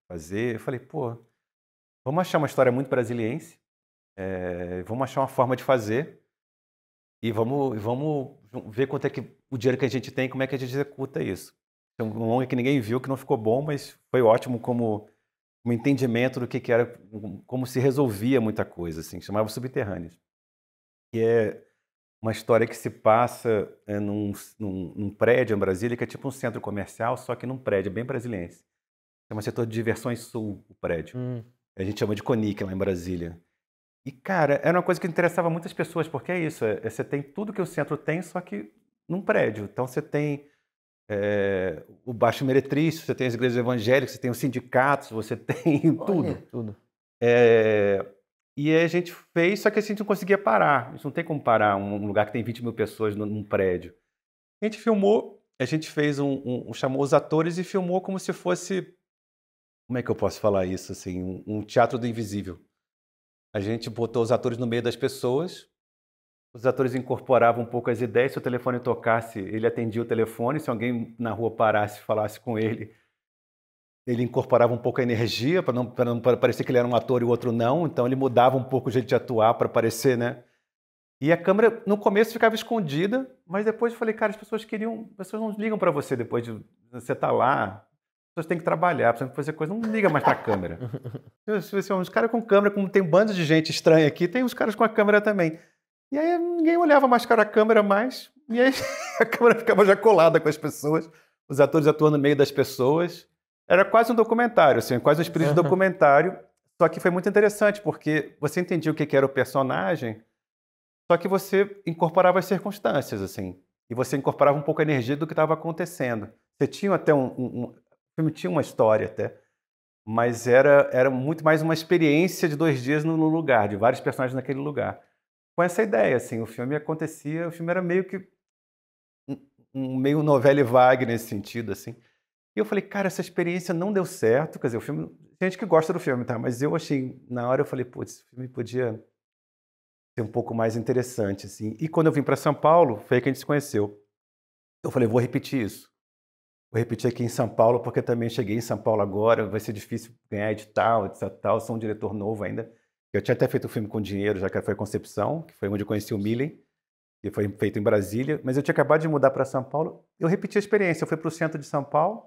fazer. Eu falei, vamos achar uma história muito brasiliense, vamos achar uma forma de fazer e vamos ver quanto é que o dinheiro que a gente tem, como é que a gente executa isso. É um longa que ninguém viu, que não ficou bom, mas foi ótimo como um entendimento do que era, como se resolvia muita coisa, assim, chamava Subterrâneos. Que é uma história que se passa num prédio em Brasília, que é tipo um centro comercial, só que num prédio bem brasiliense. Chama Setor de Diversões Sul, o prédio. A gente chama de Conic lá em Brasília. E, cara, era uma coisa que interessava muitas pessoas, porque é isso, você tem tudo que o centro tem, só que num prédio. Então você tem o Baixo Meretrício, você tem as igrejas evangélicas, você tem os sindicatos, você tem tudo. Tudo. E aí a gente fez, só que a gente não conseguia parar. A gente não tem como parar um lugar que tem 20 mil pessoas num prédio. A gente filmou, a gente fez chamou os atores e filmou como se fosse, como é que eu posso falar isso, assim, um teatro do invisível. A gente botou os atores no meio das pessoas, os atores incorporavam um pouco as ideias, se o telefone tocasse, ele atendia o telefone, se alguém na rua parasse e falasse com ele, ele incorporava um pouco a energia, para não parecer que ele era um ator e o outro não, então ele mudava um pouco o jeito de atuar para parecer, né? E a câmera, no começo, ficava escondida, mas depois eu falei, cara, as pessoas não ligam para você depois de você estar lá, as pessoas têm que trabalhar, precisam fazer coisa, não liga mais para a câmera. Os caras com câmera, como tem um bando de gente estranha aqui, tem os caras com a câmera também. E aí ninguém olhava mais para a câmera mais, e aí a câmera ficava já colada com as pessoas, os atores atuando no meio das pessoas. Era quase um documentário, assim, quase um espírito de documentário, só que foi muito interessante, porque você entendia o que era o personagem, só que você incorporava as circunstâncias, assim, e você incorporava um pouco a energia do que estava acontecendo. Você tinha até o filme tinha uma história até, mas era muito mais uma experiência de 2 dias no lugar, de vários personagens naquele lugar. Com essa ideia, assim, o filme era meio que meio novela vague nesse sentido, assim. E eu falei, cara, essa experiência não deu certo, quer dizer, o filme, tem gente que gosta do filme, tá? Mas eu achei, na hora eu falei, putz, esse filme podia ser um pouco mais interessante, assim. E quando eu vim para São Paulo, foi aí que a gente se conheceu. Eu falei, vou repetir isso. Vou repetir aqui em São Paulo, porque também cheguei em São Paulo agora, vai ser difícil ganhar edital, etc, tal. Sou um diretor novo ainda. Eu tinha até feito o filme com dinheiro, já que foi a Concepção, que foi onde eu conheci o Milen, que foi feito em Brasília, mas eu tinha acabado de mudar para São Paulo. Eu repeti a experiência, eu fui para o centro de São Paulo,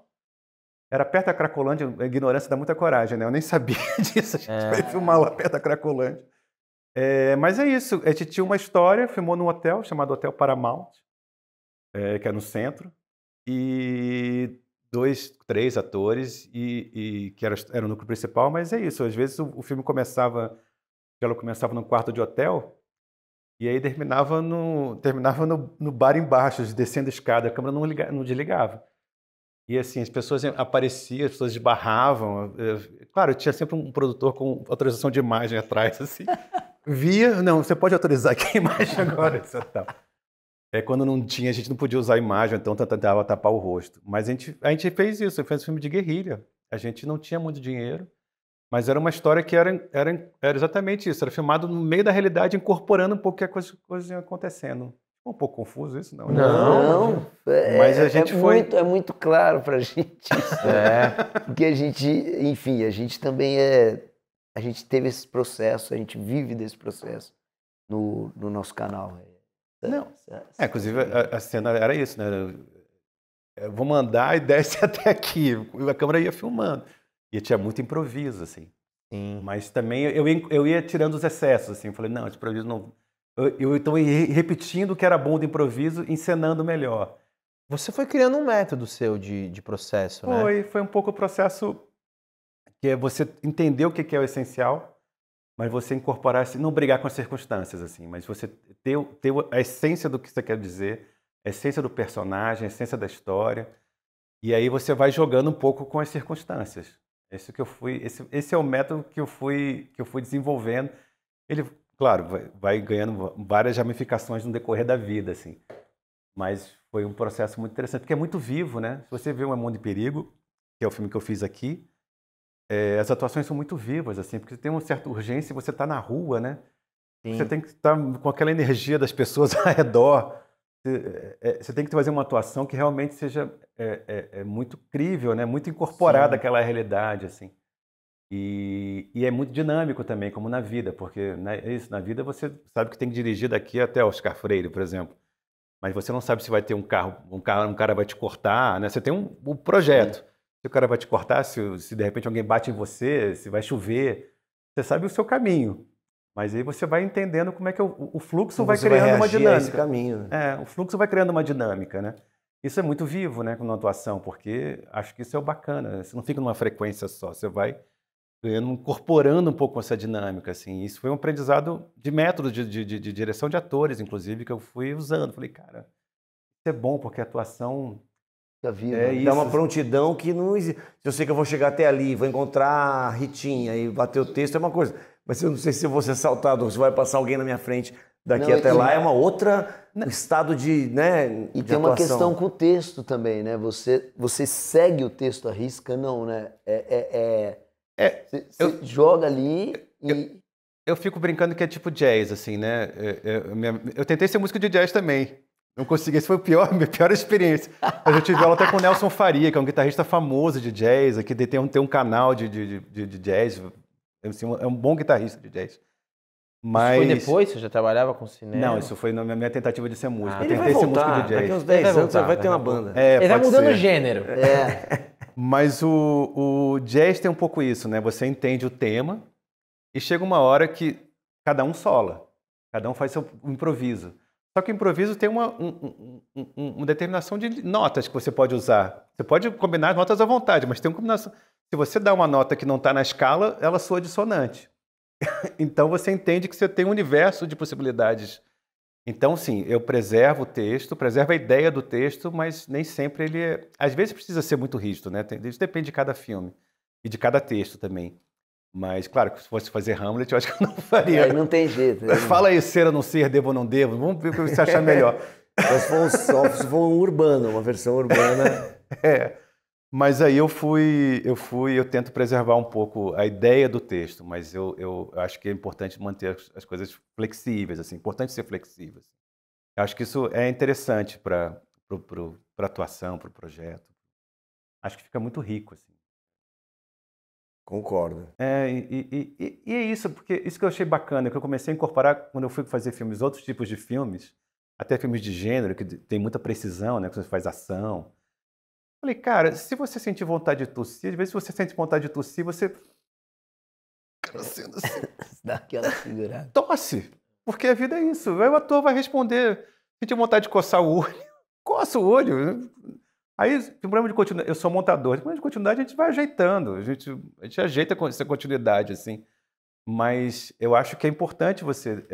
era perto da Cracolândia, a ignorância dá muita coragem, né? Eu nem sabia disso, a gente foi filmar lá perto da Cracolândia. Mas é isso, a gente tinha uma história, filmou num hotel chamado Hotel Paramount, que é no centro, e 2, 3 atores, e que era o núcleo principal, mas é isso, às vezes o filme começava no quarto de hotel, e aí terminava no bar embaixo, descendo a escada, a câmera não desligava. E assim, as pessoas apareciam, as pessoas esbarravam. Claro, tinha sempre um produtor com autorização de imagem atrás, assim. Via, não, você pode autorizar aqui a imagem agora, etc. Quando não tinha, a gente não podia usar a imagem, então tentava tapar o rosto. Mas a gente fez isso, fez um filme de guerrilha. A gente não tinha muito dinheiro, mas era uma história que era exatamente isso. Era filmado no meio da realidade, incorporando um pouco que a coisa ia acontecendo. Um pouco confuso isso, não? Não, mas a gente é muito claro pra gente isso. Porque a gente, enfim, a gente também a gente teve esse processo, a gente vive desse processo no nosso canal. Inclusive a cena era isso, né? Eu vou mandar e desce até aqui. A câmera ia filmando. E tinha muito improviso, assim. Sim. Mas também eu ia tirando os excessos, assim. Eu falei, não, esse improviso não... Eu então ia repetindo o que era bom do improviso, encenando melhor. Você foi criando um método seu de processo, né? Foi um pouco o processo que é você entender o que é o essencial, mas você incorporar, assim, não brigar com as circunstâncias, assim, mas você ter a essência do que você quer dizer, a essência do personagem, a essência da história, e aí você vai jogando um pouco com as circunstâncias. Esse é o método que eu fui desenvolvendo. Ele, claro, vai ganhando várias ramificações no decorrer da vida, assim. Mas foi um processo muito interessante, porque é muito vivo, né? Se você vê O Mundo em Perigo, que é o filme que eu fiz aqui, as atuações são muito vivas, assim, porque tem uma certa urgência e você está na rua, né? Sim. Você tem que estar com aquela energia das pessoas ao redor. Você tem que fazer uma atuação que realmente seja muito crível, né? Muito incorporada àquela realidade, assim. E é muito dinâmico também, como na vida, porque na vida você sabe que tem que dirigir daqui até Oscar Freire, por exemplo. Mas você não sabe se vai ter um cara vai te cortar, né? Você tem um projeto. Sim. se o cara vai te cortar, se de repente alguém bate em você, se vai chover. Você sabe o seu caminho. Mas aí você vai entendendo como é que o fluxo vai criando uma dinâmica. Esse caminho. O fluxo vai criando uma dinâmica, né? Isso é muito vivo, né, na atuação, porque acho que isso é o bacana. Você não fica numa frequência só, você vai incorporando um pouco essa dinâmica, assim. Isso foi um aprendizado de método de direção de atores, inclusive, que eu fui usando. Falei, cara, isso é bom, porque a atuação isso. Dá uma prontidão que não existe. Se eu sei que eu vou chegar até ali, vou encontrar a Ritinha e bater o texto, é uma coisa. Mas eu não sei se eu vou ser assaltado ou se vai passar alguém na minha frente daqui até lá. É uma outra estado de, né, E de tem uma atuação. questão com o texto também, né? Você segue o texto à risca, não, né? Você joga ali e... Eu fico brincando que é tipo jazz, assim, né? Eu tentei ser músico de jazz também. Não consegui, esse foi a minha pior experiência. Eu já tive aula até com o Nelson Faria, que é um guitarrista famoso de jazz, aqui tem um canal de jazz, assim, é um bom guitarrista de jazz. Mas... Isso foi depois? Você já trabalhava com cinema? Não, isso foi na minha tentativa de ser músico. Eu Ele tentei vai ser músico voltar, de jazz. daqui uns 10 anos vai ter uma banda. Ele vai pode mudando ser. o gênero. Mas o jazz tem um pouco isso, né? Você entende o tema e chega uma hora que cada um sola, cada um faz seu improviso. Só que o improviso tem uma determinação de notas que você pode usar. Você pode combinar as notas à vontade, mas tem uma combinação. Se você dá uma nota que não está na escala, ela soa dissonante. Então você entende que você tem um universo de possibilidades. Então, sim, eu preservo o texto, preservo a ideia do texto, mas nem sempre ele às vezes precisa ser muito rígido, né? Isso depende de cada filme e de cada texto também. Mas, claro, que se fosse fazer Hamlet, eu acho que eu não faria. Não tem jeito. Mas fala aí, ser ou não ser, devo ou não devo. Vamos ver o que você achar melhor. Se for um urbano, uma versão urbana. Mas aí eu tento preservar um pouco a ideia do texto, mas eu acho que é importante manter as coisas flexíveis, assim, importante ser flexível. Eu acho que isso é interessante para a atuação, para o projeto. Acho que fica muito rico, assim. Concordo. E é isso, porque isso que eu achei bacana, que eu comecei a incorporar quando eu fui fazer filmes, outros tipos de filmes, até filmes de gênero, que tem muita precisão, né, que você faz ação. Falei, cara, se você sentir vontade de tossir, às vezes você sente vontade de tossir, você... Dá aquela segurada. Tosse, porque a vida é isso. Aí o ator vai responder, sentir vontade de coçar o olho, coça o olho. Aí, tem problema de continuidade, eu sou montador, tem problema de continuidade a gente vai ajeitando, a gente ajeita essa continuidade, assim. Mas eu acho que é importante você...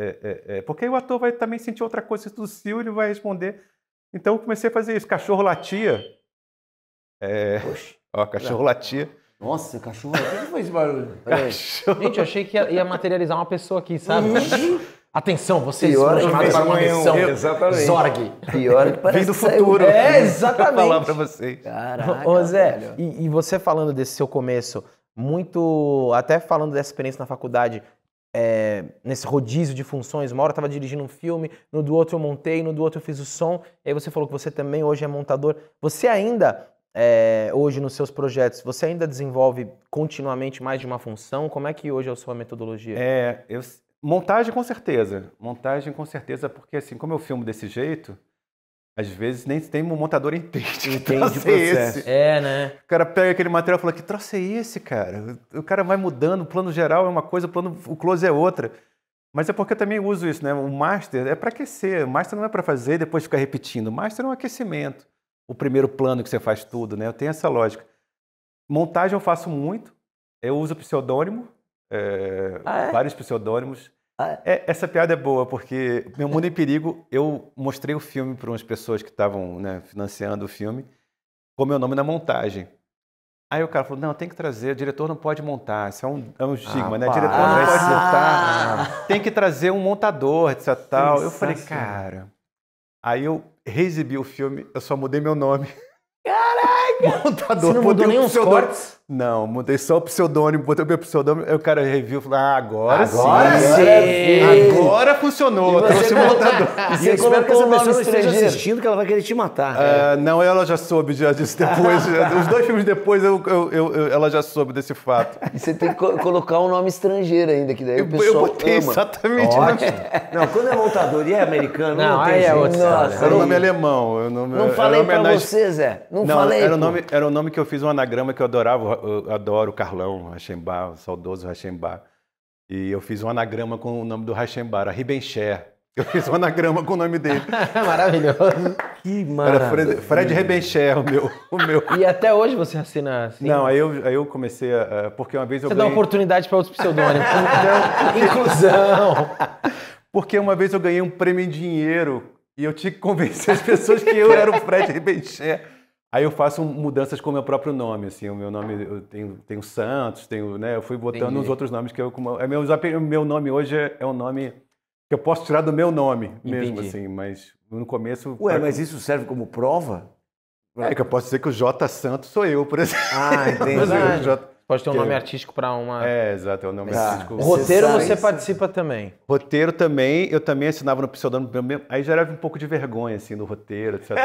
porque aí o ator vai também sentir outra coisa, se tossiu, ele vai responder. Então eu comecei a fazer isso, cachorro latia. Poxa. Ó, cachorro latia. Nossa, o cachorro aqui faz esse barulho. Gente, eu achei que ia materializar uma pessoa aqui, sabe? Atenção, vocês Pior foram chamados para uma missão. Exatamente. Zorg. Pior que parece Vem do que saiu. futuro. Exatamente. Pra falar pra vocês. Caraca, Ô Zé, velho. e você falando desse seu começo, muito, até falando dessa experiência na faculdade, nesse rodízio de funções, uma hora eu estava dirigindo um filme, no do outro eu montei, no do outro eu fiz o som, e aí você falou que você também hoje é montador. Você ainda, hoje nos seus projetos, você ainda desenvolve continuamente mais de uma função? Como é que hoje é a sua metodologia? Montagem com certeza, porque assim, como eu filmo desse jeito, às vezes nem tem um montador entende o processo. Esse. Né? O cara pega aquele material e fala, que troço é esse, cara? O cara vai mudando, o plano geral é uma coisa, o close é outra. Mas é porque eu também uso isso, né? O master é para aquecer, o master não é para fazer e depois ficar repetindo. O master é um aquecimento. O primeiro plano que você faz tudo, né? Eu tenho essa lógica. Montagem eu faço muito, eu uso pseudônimo, vários pseudônimos. Essa piada é boa, porque Meu Mundo em Perigo, eu mostrei o filme para umas pessoas que estavam, né, financiando o filme, com meu nome na montagem. Aí o cara falou, não, tem que trazer, o diretor não pode montar, isso é um estigma, né? O diretor não pode montar, tem que trazer um montador, etc. Tal. Eu falei, cara... Aí eu reexibi o filme, eu só mudei meu nome. Caraca! Montador. Você não mudou nem os cortes? Não, mudei só o pseudônimo, botei o meu pseudônimo, aí o cara reviu e falou, agora sim. Agora funcionou, trouxe o montador. E eu espero que essa pessoa não esteja assistindo, que ela vai querer te matar. Não, ela já soube disso depois. Os 2 filmes depois, ela já soube desse fato. E você tem que colocar um nome estrangeiro ainda, que daí o pessoal Eu botei ama. exatamente. Não, quando é montador e é americano, não tem aí é jeito. outra história. Era o nome alemão. Não falei pra você, Zé. Não falei, era o nome que eu fiz um anagrama que eu adorava. Eu adoro o Carlão Reichenbach, o saudoso Reichenbach. E eu fiz um anagrama com o nome do Reichenbach, a Ribencher. Eu fiz um anagrama com o nome dele. Maravilhoso. Que Era maravilha. Fred Ribencher, o meu. E até hoje você assina assim? Não, aí eu comecei a... Porque uma vez eu Você dá ganhei... oportunidade para outros pseudônimos. Inclusão. Porque uma vez eu ganhei um prêmio em dinheiro e eu tinha que convencer as pessoas que eu era o Fred Ribencher. Aí eu faço mudanças com o meu próprio nome, assim, o meu nome, eu tenho Santos, né, eu fui botando os outros nomes que eu... Meu nome hoje é um nome que eu posso tirar do meu nome mesmo, assim, mas no começo... Ué, mas isso serve como prova? É que eu posso dizer que o J. Santos sou eu, por exemplo. Ah, entendi. Mas o J... Pode ter um nome artístico para uma... Exato, é o nome Tá. artístico. Roteiro sabe você isso. participa também. Roteiro também, eu também assinava no pseudônimo, aí já era um pouco de vergonha, assim, no roteiro, etc.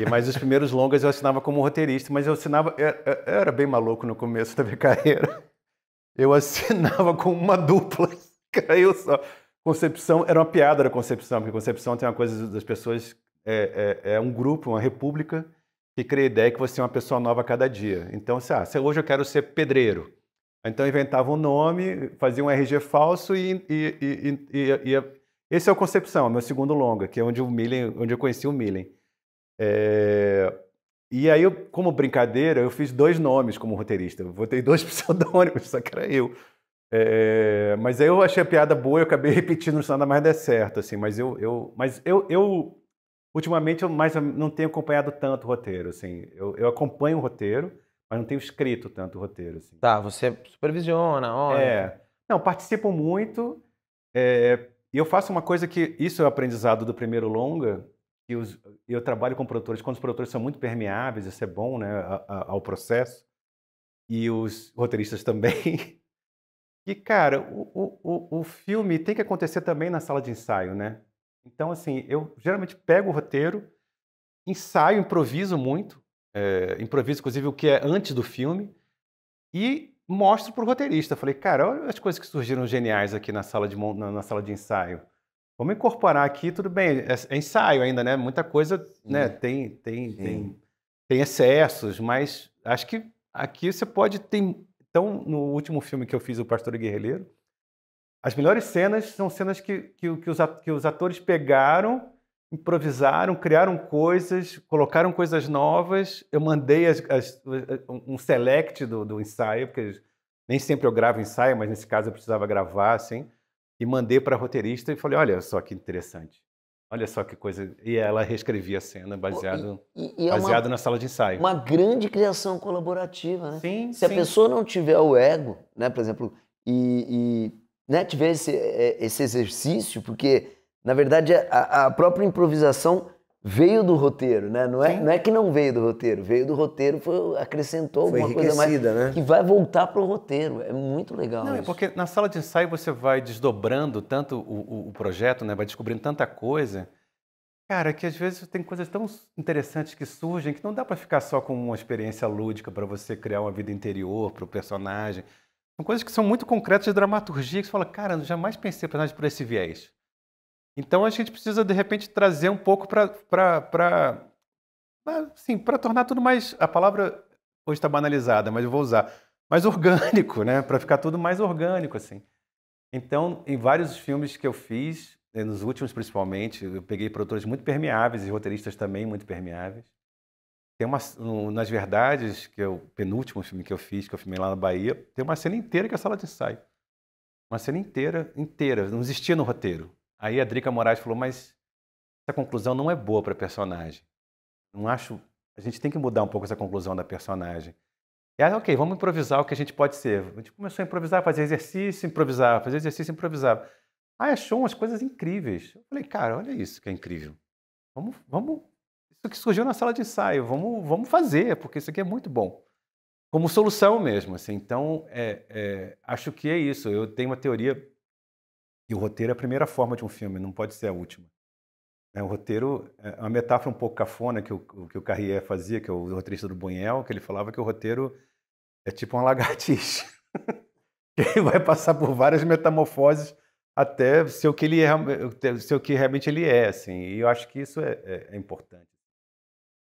Mas os primeiros longas eu assinava como roteirista, mas eu assinava, eu era bem maluco no começo da minha carreira. Eu assinava com uma dupla, cara, eu só. Concepção, era uma piada da Concepção, porque Concepção tem uma coisa das pessoas, é um grupo, uma república, que cria a ideia que você é uma pessoa nova a cada dia. Então, hoje eu quero ser pedreiro. Então inventava um nome, fazia um RG falso esse é o Concepção, meu segundo longa, que é onde eu conheci o Millen. E aí, como brincadeira, eu fiz 2 nomes como roteirista. Eu botei 2 pseudônimos, só que era eu. Mas aí eu achei a piada boa e eu acabei repetindo, se nada mais der certo, assim. Mas eu ultimamente, eu não tenho acompanhado tanto o roteiro, assim. Eu acompanho o roteiro, mas não tenho escrito tanto o roteiro, assim. Tá, você supervisiona, olha. Não, participo muito. E eu faço uma coisa que... Isso é o aprendizado do primeiro longa, que eu trabalho com produtores. Quando os produtores são muito permeáveis, isso é bom, né, ao processo. E os roteiristas também. E, cara, o filme tem que acontecer também na sala de ensaio, né? Então, assim, eu geralmente pego o roteiro, ensaio, improviso muito, improviso, inclusive, o que é antes do filme, e mostro para o roteirista. Falei, cara, olha as coisas que surgiram geniais aqui na sala de ensaio. Vamos incorporar aqui, tudo bem, é ensaio ainda, né? Muita coisa, né? Tem excessos, mas acho que aqui você pode ter... Então, no último filme que eu fiz, O Pastor Guerrilheiro, as melhores cenas são cenas que os atores pegaram, improvisaram, criaram coisas, colocaram coisas novas. Eu mandei um select do ensaio, porque nem sempre eu gravo ensaio, mas nesse caso eu precisava gravar, assim, e mandei para a roteirista e falei, olha só que interessante. Olha só que coisa. E ela reescrevia a cena baseado na sala de ensaio. Uma grande criação colaborativa, né? Sim, Se a pessoa não tiver o ego, né, por exemplo, né, tiver esse exercício, porque, na verdade, a própria improvisação veio do roteiro, né? Não é que não veio do roteiro, veio do roteiro, acrescentou Foi alguma coisa mais, né? que vai voltar pro roteiro. É muito legal Não, isso. é porque na sala de ensaio você vai desdobrando tanto o projeto, né? Vai descobrindo tanta coisa, cara, que às vezes tem coisas tão interessantes que surgem que não dá para ficar só com uma experiência lúdica para você criar uma vida interior para o personagem. São coisas que são muito concretas de dramaturgia que você fala, cara, eu jamais pensei o personagem por esse viés. Então a gente precisa, de repente, trazer um pouco para tornar tudo mais... A palavra hoje está banalizada, mas eu vou usar. Mais orgânico, né? Para ficar tudo mais orgânico, assim. Então, em vários filmes que eu fiz, nos últimos principalmente, eu peguei produtores muito permeáveis e roteiristas também muito permeáveis. Tem Nas Verdades, que é o penúltimo filme que eu fiz, que eu filmei lá na Bahia, tem uma cena inteira que é a sala de ensaio. Uma cena inteira, não existia no roteiro. Aí a Drica Moraes falou, mas essa conclusão não é boa para personagem. Não acho... A gente tem que mudar um pouco essa conclusão da personagem. E aí, ok, vamos improvisar o que a gente pode ser. A gente começou a improvisar, fazer exercício, improvisar, fazer exercício, improvisar. Aí achou umas coisas incríveis. Eu falei, cara, olha isso que é incrível. Vamos isso que surgiu na sala de ensaio, vamos fazer, porque isso aqui é muito bom. como solução mesmo, assim. Então, acho que é isso. Eu tenho uma teoria que o roteiro é a primeira forma de um filme, não pode ser a última. O roteiro é uma metáfora um pouco cafona que o Carrier fazia, que é o roteirista do Buñuel, que ele falava que o roteiro é tipo uma lagartixa. Ele vai passar por várias metamorfoses até ser o que ele ser o que realmente ele é, assim. E eu acho que isso é importante.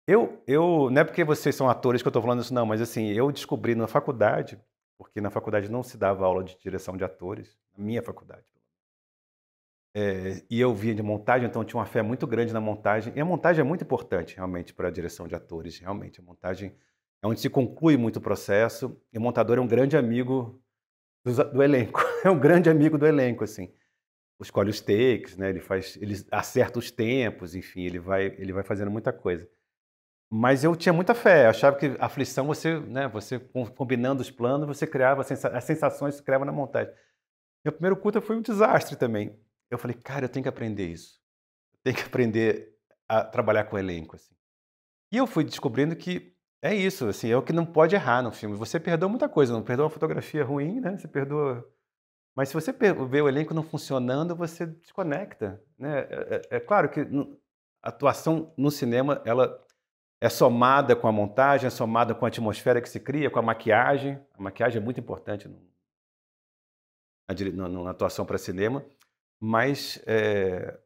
Não é porque vocês são atores que eu estou falando isso, não, mas assim, eu descobri na faculdade, porque na faculdade não se dava aula de direção de atores, na minha faculdade. E eu via de montagem, então tinha uma fé muito grande na montagem. E a montagem é muito importante, realmente, para a direção de atores. Realmente, a montagem é onde se conclui muito o processo. E o montador é um grande amigo do elenco. É um grande amigo do elenco, assim. Escolhe os takes, né? Ele acerta os tempos, enfim, ele vai fazendo muita coisa. Mas eu tinha muita fé. Eu achava que a aflição, você combinando os planos, você criava as sensações que você criava na montagem. Meu primeiro curta foi um desastre também. Eu falei, cara, eu tenho que aprender isso. Eu tenho que aprender a trabalhar com elenco, assim. E eu fui descobrindo que é isso, assim, é o que não pode errar no filme. Você perdoa muita coisa, não perdoa uma fotografia ruim, né? Você perdoa. Mas se você vê o elenco não funcionando, você desconecta, né? É claro que a atuação no cinema, ela é somada com a montagem, é somada com a atmosfera que se cria, com a maquiagem. A maquiagem é muito importante na atuação para cinema. Mas é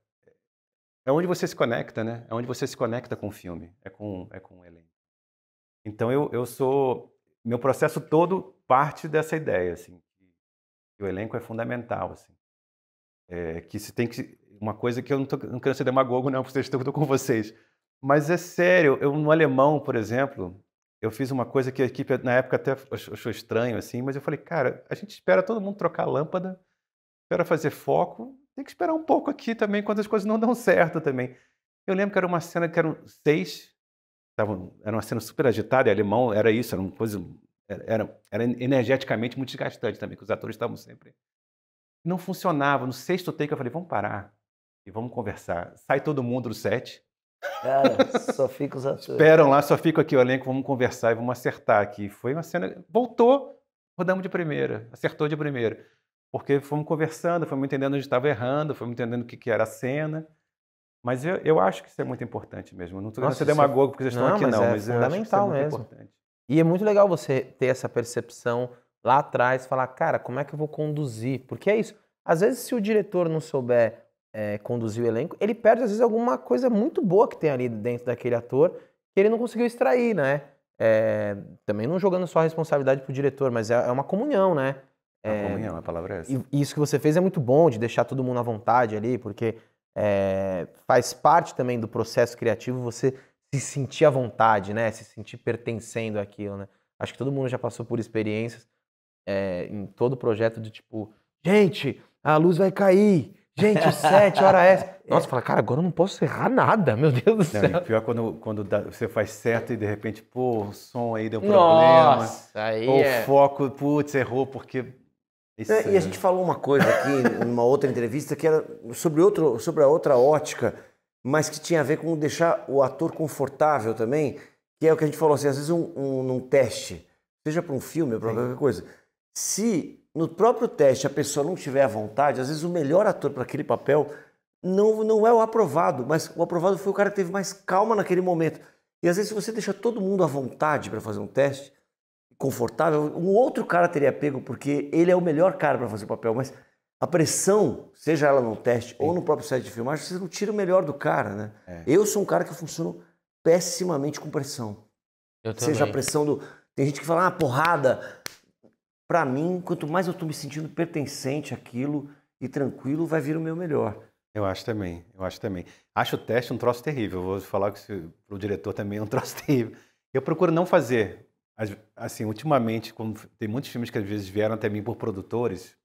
onde você se conecta, né? É onde você se conecta com o filme, é com o elenco. Então meu processo todo parte dessa ideia, assim, que o elenco é fundamental, assim. Que se tem que uma coisa que eu não quero ser demagogo não, porque estou com vocês, mas é sério. No alemão, por exemplo, eu fiz uma coisa que a equipe na época até achou estranho, assim, mas eu falei, cara, a gente espera todo mundo trocar a lâmpada, espera fazer foco. Tem que esperar um pouco aqui também, quando as coisas não dão certo também. Eu lembro que era uma cena que eram 6, era uma cena super agitada, e alemão era isso, era uma coisa, era energeticamente muito desgastante também, que os atores estavam sempre... Não funcionava. No 6º take eu falei, vamos parar e vamos conversar. Sai todo mundo do set. Cara, só fica os atores. Esperam lá, só fica aqui o elenco, vamos conversar e vamos acertar aqui. Foi uma cena, voltou, rodamos de primeira, acertou de primeira. Porque fomos conversando, fomos entendendo onde estava errando, fomos entendendo o que era a cena. Mas eu acho que isso é muito importante mesmo. Não estou querendo ser demagogo porque vocês estão aqui, não. Mas eu acho que isso é muito importante. E é muito legal você ter essa percepção lá atrás, falar, cara, como é que eu vou conduzir? Porque é isso. Às vezes, se o diretor não souber conduzir o elenco, ele perde, às vezes, alguma coisa muito boa que tem ali dentro daquele ator que ele não conseguiu extrair, né? Também não jogando só a responsabilidade pro diretor, mas é uma comunhão, né? A comunhão, a palavra é essa. E isso que você fez é muito bom, de deixar todo mundo à vontade ali, porque faz parte também do processo criativo você se sentir à vontade, né? Se sentir pertencendo àquilo, né? Acho que todo mundo já passou por experiências em todo projeto de tipo, gente, a luz vai cair, gente, o set, hora essa. Nossa, fala, cara, agora eu não posso errar nada, meu Deus do céu. Não, e pior quando você faz certo e de repente, pô, o som aí deu problema. Nossa, aí ou o foco, putz, errou porque... E a gente falou uma coisa aqui numa outra entrevista que era sobre a outra ótica, mas que tinha a ver com deixar o ator confortável também, que é o que a gente falou assim, às vezes num teste, seja para um filme ou para qualquer coisa, se no próprio teste a pessoa não tiver à vontade, às vezes o melhor ator para aquele papel não é o aprovado, mas o aprovado foi o cara que teve mais calma naquele momento. E às vezes se você deixa todo mundo à vontade para fazer um teste, confortável, um outro cara teria pego porque ele é o melhor cara para fazer o papel, mas a pressão, seja ela no teste ou no próprio set de filmagem, você não tira o melhor do cara, né? Eu sou um cara que funciono pessimamente com pressão. Seja a pressão tem gente que fala, porrada. Pra mim, quanto mais eu tô me sentindo pertencente àquilo e tranquilo, vai vir o meu melhor. Eu acho também. Acho o teste um troço terrível. Vou falar que pro diretor também é um troço terrível. Eu procuro não fazer. Assim, ultimamente, como tem muitos filmes que às vezes vieram até mim por produtores,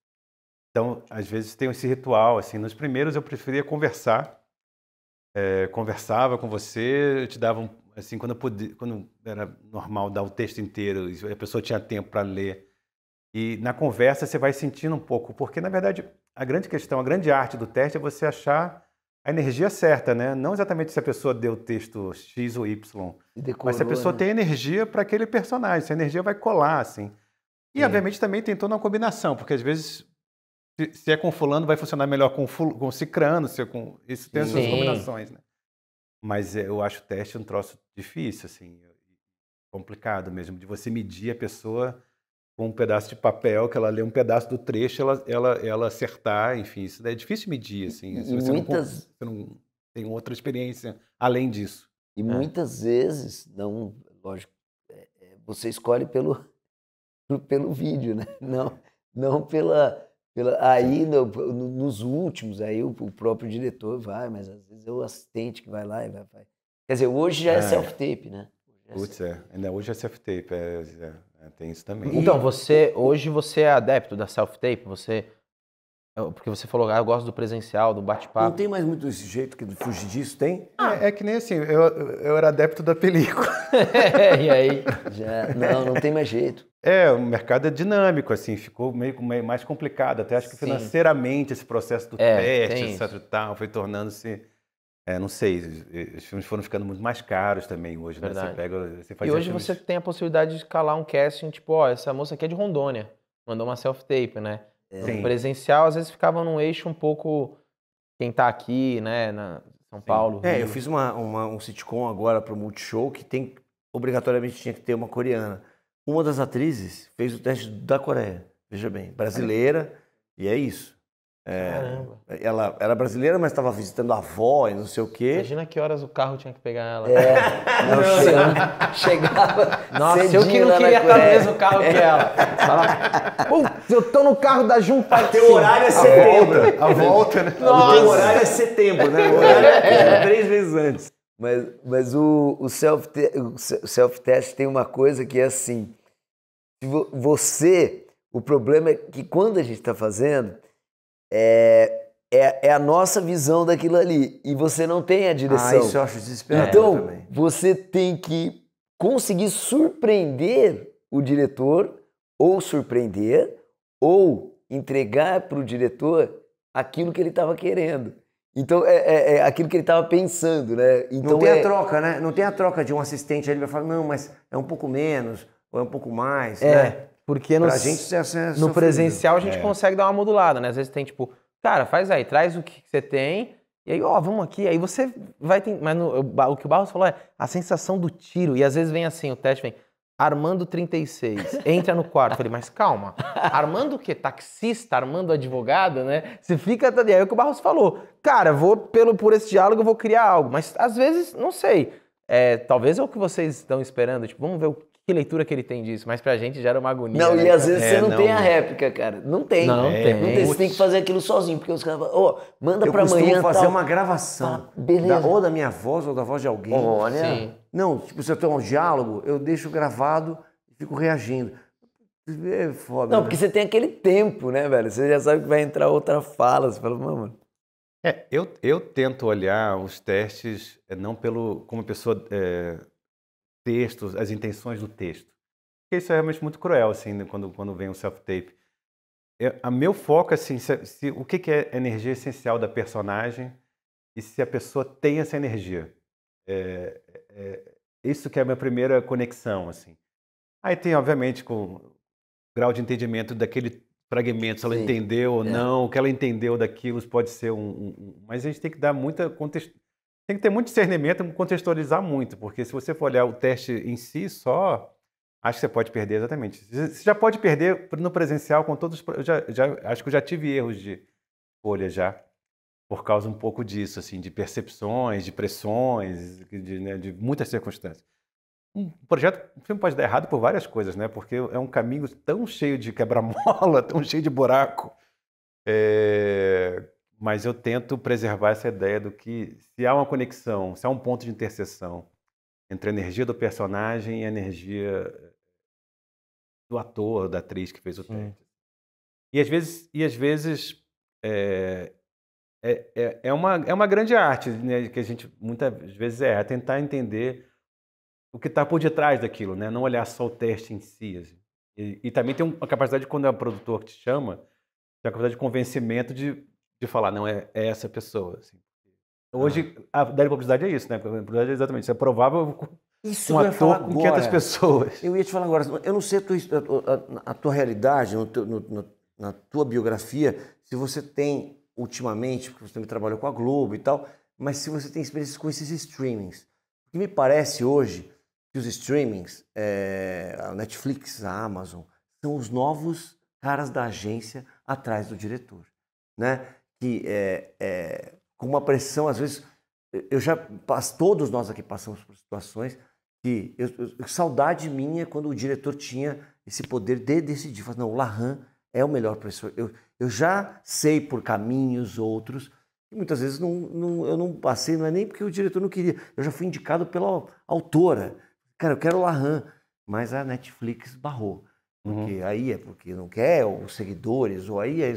então, às vezes tem esse ritual, assim, nos primeiros eu preferia conversar, conversava com você, eu te dava, assim, quando era normal dar o texto inteiro, a pessoa tinha tempo para ler, e na conversa você vai sentindo um pouco, porque, na verdade, a grande questão, a grande arte do teste é você achar a energia certa, né? Não exatamente se a pessoa deu o texto X ou Y, E decorou, mas se a pessoa né? tem energia para aquele personagem, se a energia vai colar, assim. E, obviamente, também tem toda uma combinação, porque às vezes, se é com fulano, vai funcionar melhor com cicrano, se é com... Isso tem as suas Sim. combinações, né? Mas eu acho o teste um troço difícil, assim, complicado mesmo, de você medir a pessoa com um pedaço de papel, que ela lê um pedaço do trecho, ela acertar, enfim, isso daí é difícil medir, assim, E se você muitas- você não tem outra experiência além disso. E muitas vezes, não, lógico, você escolhe pelo vídeo, né? Não aí nos últimos, aí o próprio diretor vai, mas às vezes é o assistente que vai lá e vai. Quer dizer, hoje já é self-tape, né? Putz, ainda hoje é self-tape, tem isso também. Então, hoje você é adepto da self-tape? Porque você falou, eu gosto do presencial, do Não bate-papo. tem mais muito esse jeito que fugir disso, tem? É que nem assim, eu era adepto da película. E aí? Não tem mais jeito. O mercado é dinâmico, assim, ficou meio mais complicado. Até acho que Sim. financeiramente esse processo do tem teste, isso. etc e tal, foi tornando-se, não sei, os filmes foram ficando muito mais caros também hoje, né? Verdade. Você E fazia hoje filmes... você tem a possibilidade de escalar um casting, tipo, ó, essa moça aqui é de Rondônia, mandou uma self-tape, né? Sim. No presencial, às vezes ficava num eixo um pouco quem tá aqui, né, na São Paulo. Eu Rio. fiz um sitcom agora pro Multishow que obrigatoriamente tinha que ter uma coreana. Uma das atrizes fez o teste da Coreia, veja bem, brasileira, e é isso. Caramba. Ela era brasileira, mas estava visitando a avó e não sei o quê. Imagina que horas o carro tinha que pegar ela. Chegava. Nossa, eu que cedinho não lá na queria estar no Coreia. mesmo carro que ela. Fala, "Putz, eu tô no carro da Junta. Teu horário é setembro. A volta, né? O teu horário é setembro, né? O horário é 3 vezes antes. Mas o self-test tem uma coisa que é assim, o problema é que quando a gente está fazendo, é a nossa visão daquilo ali, e você não tem a direção. Isso eu acho desesperador Então, também. você tem que conseguir surpreender o diretor, ou entregar para o diretor aquilo que ele estava querendo. Então, é aquilo que ele estava pensando, né? Então, Não tem a troca, né? Não tem a troca de um assistente ali vai falar, não, mas é um pouco menos, ou é um pouco mais, né? Porque Pra gente isso é no sofrido. presencial a gente consegue dar uma modulada, né? Às vezes tem tipo, cara, faz aí, traz o que você tem, e aí, ó, vamos aqui. Aí você vai ter. Mas o que o Barros falou é a sensação do tiro. E às vezes vem assim, o teste vem, Armando 36, entra no quarto. Eu falei, mas calma, Armando o quê? Taxista, Armando advogado, né? Você fica. E aí é o que o Barros falou. Cara, por esse diálogo eu vou criar algo. Mas às vezes, não sei. Talvez é o que vocês estão esperando. Tipo, vamos ver que leitura que ele tem disso. Mas pra gente gera uma agonia. Não, né, e às cara? vezes você não tem a réplica, cara. Não tem. Não tem. Você tem que fazer aquilo sozinho, porque os caras falam, manda Eu pra costumo amanhã. fazer tal. uma gravação. Beleza. Ou da minha voz, ou da voz de alguém. Olha. Sim. Não, tipo, se eu tenho um diálogo, eu deixo gravado e fico reagindo. É foda. Não, né? porque você tem aquele tempo, né, velho? Você já sabe que vai entrar outra fala. Você fala, mano. Eu tento olhar os testes não como pessoa, textos, as intenções do texto. Porque isso é realmente muito cruel, assim, né, quando vem o self-tape. A meu foco, assim, o que é energia essencial da personagem e se a pessoa tem essa energia. Isso que é a minha primeira conexão, assim. Aí tem, obviamente, com o grau de entendimento daquele fragmento, se ela Sim. entendeu ou não, o que ela entendeu daquilo pode ser Mas a gente tem que dar tem que ter muito discernimento e contextualizar muito, porque se você for olhar o teste em si só, acho que você pode perder exatamente. Você já pode perder no presencial com todos... Acho que eu já tive erros de escolha já, por causa um pouco disso, assim, de percepções, de pressões, de muitas circunstâncias. Um filme pode dar errado por várias coisas, né? Porque é um caminho tão cheio de quebra-mola, tão cheio de buraco. Mas eu tento preservar essa ideia do que, se há uma conexão, se há um ponto de interseção entre a energia do personagem e a energia do ator, da atriz que fez o teste. E às vezes é uma grande arte, né, que a gente muitas vezes tentar entender o que está por detrás daquilo, né? Não olhar só o teste em si. Assim. E também tem uma capacidade, quando é um produtor que te chama, tem uma capacidade de convencimento de falar, não, é essa pessoa. Assim. Hoje, a ideia de publicidade é isso, né? A publicidade é exatamente isso. É provável Isso um que eu ia falar ator com 500 agora. pessoas. Eu ia te falar agora, eu não sei a tua realidade, na tua biografia, se você tem ultimamente, porque você também trabalhou com a Globo e tal, mas se você tem experiências com esses streamings. O que me parece hoje que os streamings, a Netflix, a Amazon, são os novos caras da agência atrás do diretor, né? Que com uma pressão, às vezes, todos nós aqui passamos por situações que saudade minha quando o diretor tinha esse poder de decidir, falar, não, o Lahan é o melhor professor. Eu já sei por caminhos outros, e muitas vezes eu não passei, não é nem porque o diretor não queria, eu já fui indicado pela autora. Cara, eu quero o Lahan, mas a Netflix barrou. Porque aí é porque não quer, ou os seguidores, ou aí é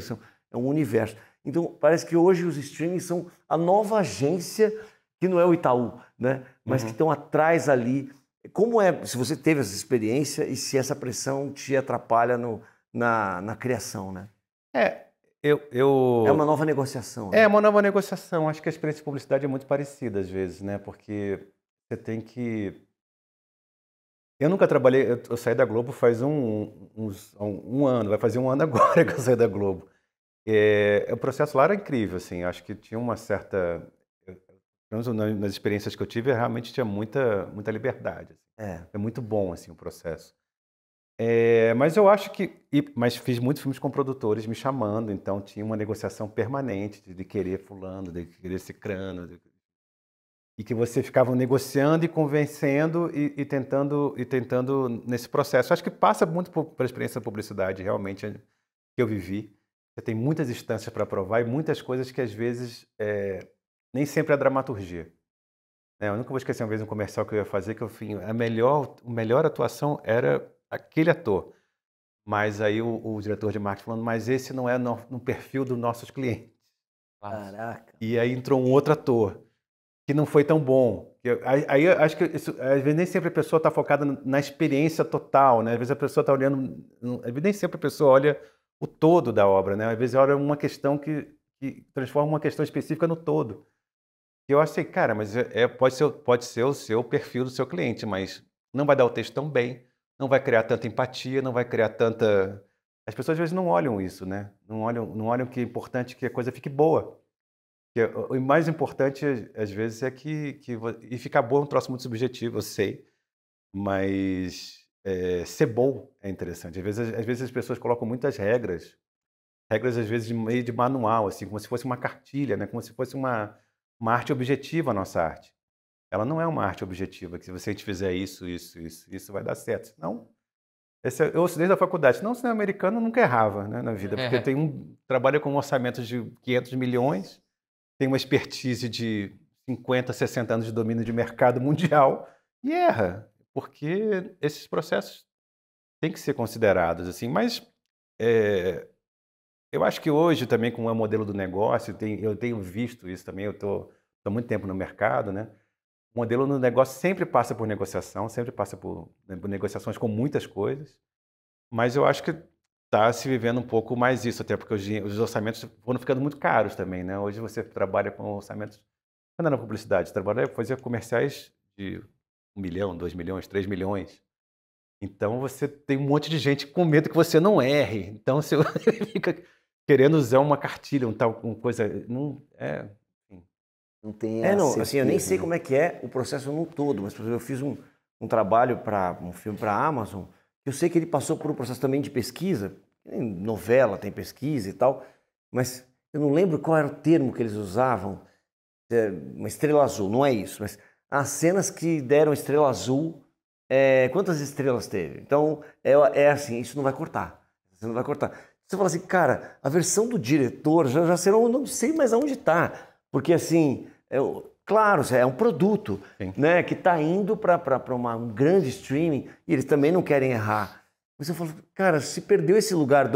um universo. Então, parece que hoje os streamings são a nova agência, que não é o Itaú, né? Mas que estão atrás ali. Como é, se você teve essa experiência e se essa pressão te atrapalha na criação, né? É uma nova negociação. É uma nova negociação. Acho que a experiência de publicidade é muito parecida às vezes, né? Porque você tem que... Eu nunca trabalhei... Eu saí da Globo faz um ano, vai fazer um ano agora que eu saí da Globo. O processo lá era incrível, assim. Acho que tinha uma certa... Nas experiências que eu tive, realmente tinha muita liberdade. Assim. É muito bom, assim, o processo. Mas eu acho que... Mas fiz muitos filmes com produtores me chamando, então tinha uma negociação permanente de querer fulano, de querer cicrano, e que você ficava negociando e convencendo e tentando nesse processo. Acho que passa muito pela experiência da publicidade, realmente, que eu vivi. Você tem muitas instâncias para provar e muitas coisas que, às vezes, nem sempre é dramaturgia. Eu nunca vou esquecer uma vez um comercial que eu ia fazer, que a melhor atuação era aquele ator. Mas aí o diretor de marketing falando, mas esse não é no perfil dos nossos clientes. Caraca. E aí entrou um outro ator, que não foi tão bom. Aí eu acho que às vezes nem sempre a pessoa está focada na experiência total, né? Às vezes a pessoa está olhando... Às vezes nem sempre a pessoa olha o todo da obra, né? Às vezes olha uma questão que transforma uma questão específica no todo. E eu achei, cara, mas pode ser o seu perfil do seu cliente, mas não vai dar o texto tão bem, não vai criar tanta empatia, não vai criar tanta... As pessoas às vezes não olham isso, né? Não olham que é importante que a coisa fique boa. O mais importante, às vezes, é e ficar bom é um troço muito subjetivo, eu sei, mas ser bom é interessante. Às vezes as pessoas colocam muitas regras, às vezes meio de manual, assim, como se fosse uma cartilha, né? Como se fosse uma arte objetiva a nossa arte. Ela não é uma arte objetiva, que se você fizer isso vai dar certo. Senão, eu ouço desde a faculdade, senão o cinema americano nunca errava, né, na vida, porque trabalha com um orçamento de 500 milhões, tem uma expertise de 50, 60 anos de domínio de mercado mundial e erra, porque esses processos têm que ser considerados, assim, mas eu acho que hoje também com o modelo do negócio, eu tenho visto isso também, eu estou há muito tempo no mercado, né? O modelo do negócio sempre passa por negociação, sempre passa por negociações com muitas coisas, mas eu acho que está se vivendo um pouco mais isso, até porque os orçamentos foram ficando muito caros também, né? Hoje você trabalha com orçamentos, quando era na publicidade, fazia comerciais de 1 milhão, 2 milhões, 3 milhões. Então você tem um monte de gente com medo que você não erre. Então você fica querendo usar uma cartilha, uma coisa... Não tem assim, eu nem sei como é que é o processo no todo, mas, por exemplo, eu fiz um trabalho para um filme para a Amazon, eu sei que ele passou por um processo também de pesquisa, em novela tem pesquisa e tal, mas eu não lembro qual era o termo que eles usavam, uma estrela azul, não é isso, mas as cenas que deram estrela azul, quantas estrelas teve? Então, assim, isso não vai cortar, você não vai cortar. Você fala assim, cara, a versão do diretor, já sei, eu não sei mais aonde está, porque assim, claro, é um produto, né, que está indo para um grande streaming e eles também não querem errar. Mas eu falo, cara, se perdeu esse lugar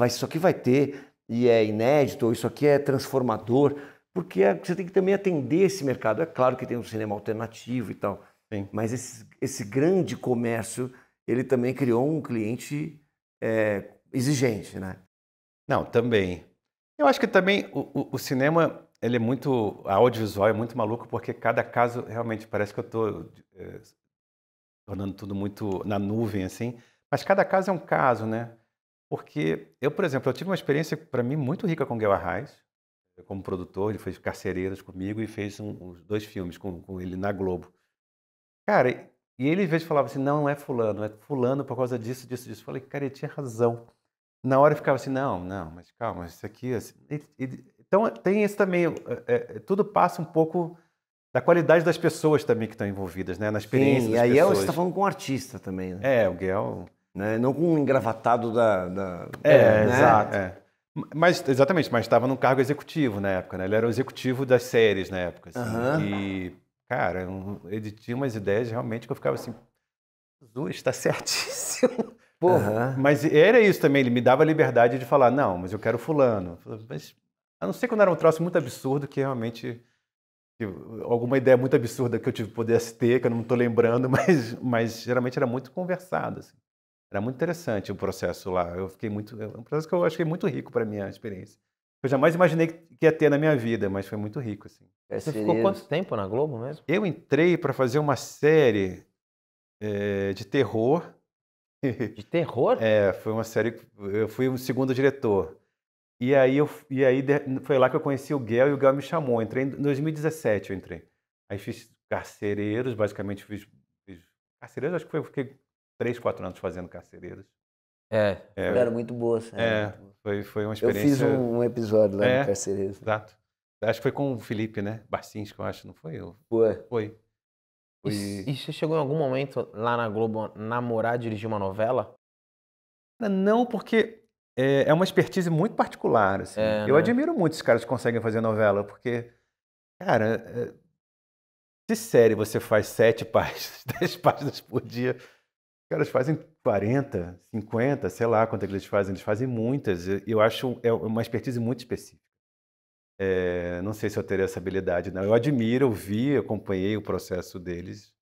isso aqui vai ter e é inédito, ou isso aqui é transformador, porque você tem que também atender esse mercado. É claro que tem um cinema alternativo e tal, mas esse grande comércio, ele também criou um cliente exigente, né? Não, também. Eu acho que também o cinema ele é muito... A audiovisual é muito maluco porque cada caso, realmente, parece que eu tô tornando tudo muito na nuvem, assim. Mas cada caso é um caso, né? Porque eu, por exemplo, eu tive uma experiência, para mim, muito rica com o Guel Arraes, como produtor. Ele fez Carcereiras comigo e fez os 2 filmes com ele na Globo. Cara, e ele, às vezes, falava assim, não é fulano por causa disso, disso, disso. Eu falei, cara, ele tinha razão. Na hora eu ficava assim, não, mas calma, isso aqui... Assim, então, tem isso também, tudo passa um pouco da qualidade das pessoas também que estão envolvidas, né? Na experiência Sim, e das aí pessoas. você está falando com um artista também, né? O Guel... Né? Não com um engravatado da né? exato. Mas, exatamente, mas estava num cargo executivo na época, né? Ele era o executivo das séries na época, assim. E, cara, ele tinha umas ideias realmente que eu ficava assim, Jesus, está certíssimo. Porra. Mas era isso também, ele me dava a liberdade de falar, não, mas eu quero fulano. Mas, a não ser quando era um troço muito absurdo, que realmente... Alguma ideia muito absurda que eu pudesse ter, que eu não estou lembrando, mas geralmente era muito conversado, assim. Era muito interessante o processo lá. É um processo que eu achei muito rico para minha experiência. Eu jamais imaginei que ia ter na minha vida, mas foi muito rico, assim. Você ficou quanto tempo na Globo mesmo? Eu entrei para fazer uma série de terror. De terror? Foi uma série que eu fui o segundo diretor. E aí foi lá que eu conheci o Guel e o Guel me chamou. Entrei em 2017, eu entrei. Aí fiz Carcereiros, basicamente fiz Carcereiros, acho que eu fiquei 3, 4 anos fazendo Carcereiros. Era muito boa, sério. Foi uma Eu experiência... fiz um episódio lá no Carcereiros. Exato. Acho que foi com o Felipe, né? Barcins, que eu acho, não foi? Foi. E você chegou em algum momento lá na Globo namorar, dirigir uma novela? Não, porque é uma expertise muito particular, assim. Eu admiro muito os caras que conseguem fazer novela, porque, cara, se série você faz 7 páginas, 10 páginas por dia, os caras fazem 40, 50, sei lá quanto é que eles fazem muitas. Eu acho uma expertise muito específica. Não sei se eu teria essa habilidade, não. Eu admiro, eu vi, acompanhei o processo deles.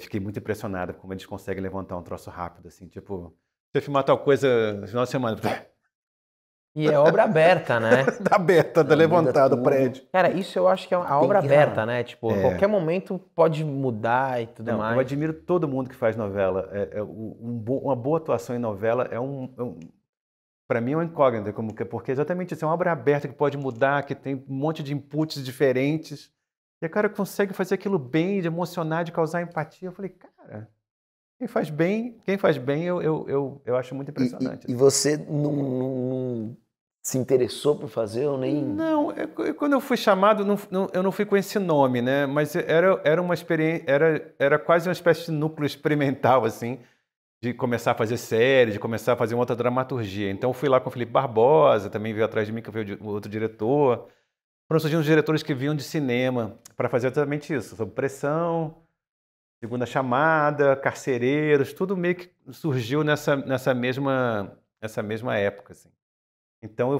Fiquei muito impressionado como eles conseguem levantar um troço rápido, assim, tipo, você filmar tal coisa no final de semana. E é obra aberta, né? Tá aberta, tá levantado o prédio. Cara, isso eu acho que é a obra aberta, né? Tipo, a qualquer momento pode mudar e tudo mais. Eu admiro todo mundo que faz novela. Uma boa atuação em novela para mim é uma incógnita, porque exatamente isso, é uma obra aberta que pode mudar, que tem um monte de inputs diferentes. E a cara consegue fazer aquilo bem, de emocionar, de causar empatia. Eu falei, cara, quem faz bem eu acho muito impressionante. E você não se interessou por fazer ou nem... Não, quando eu fui chamado, eu não fui com esse nome, né? Mas era uma experiência, era quase uma espécie de núcleo experimental, assim, de começar a fazer série, de começar a fazer uma outra dramaturgia. Então eu fui lá com o Felipe Barbosa, também veio atrás de mim, que veio o outro diretor. Foram surgindo os diretores que vinham de cinema para fazer exatamente isso, Sob Pressão, Segunda Chamada, Carcereiros, tudo meio que surgiu nessa mesma época, assim. Então eu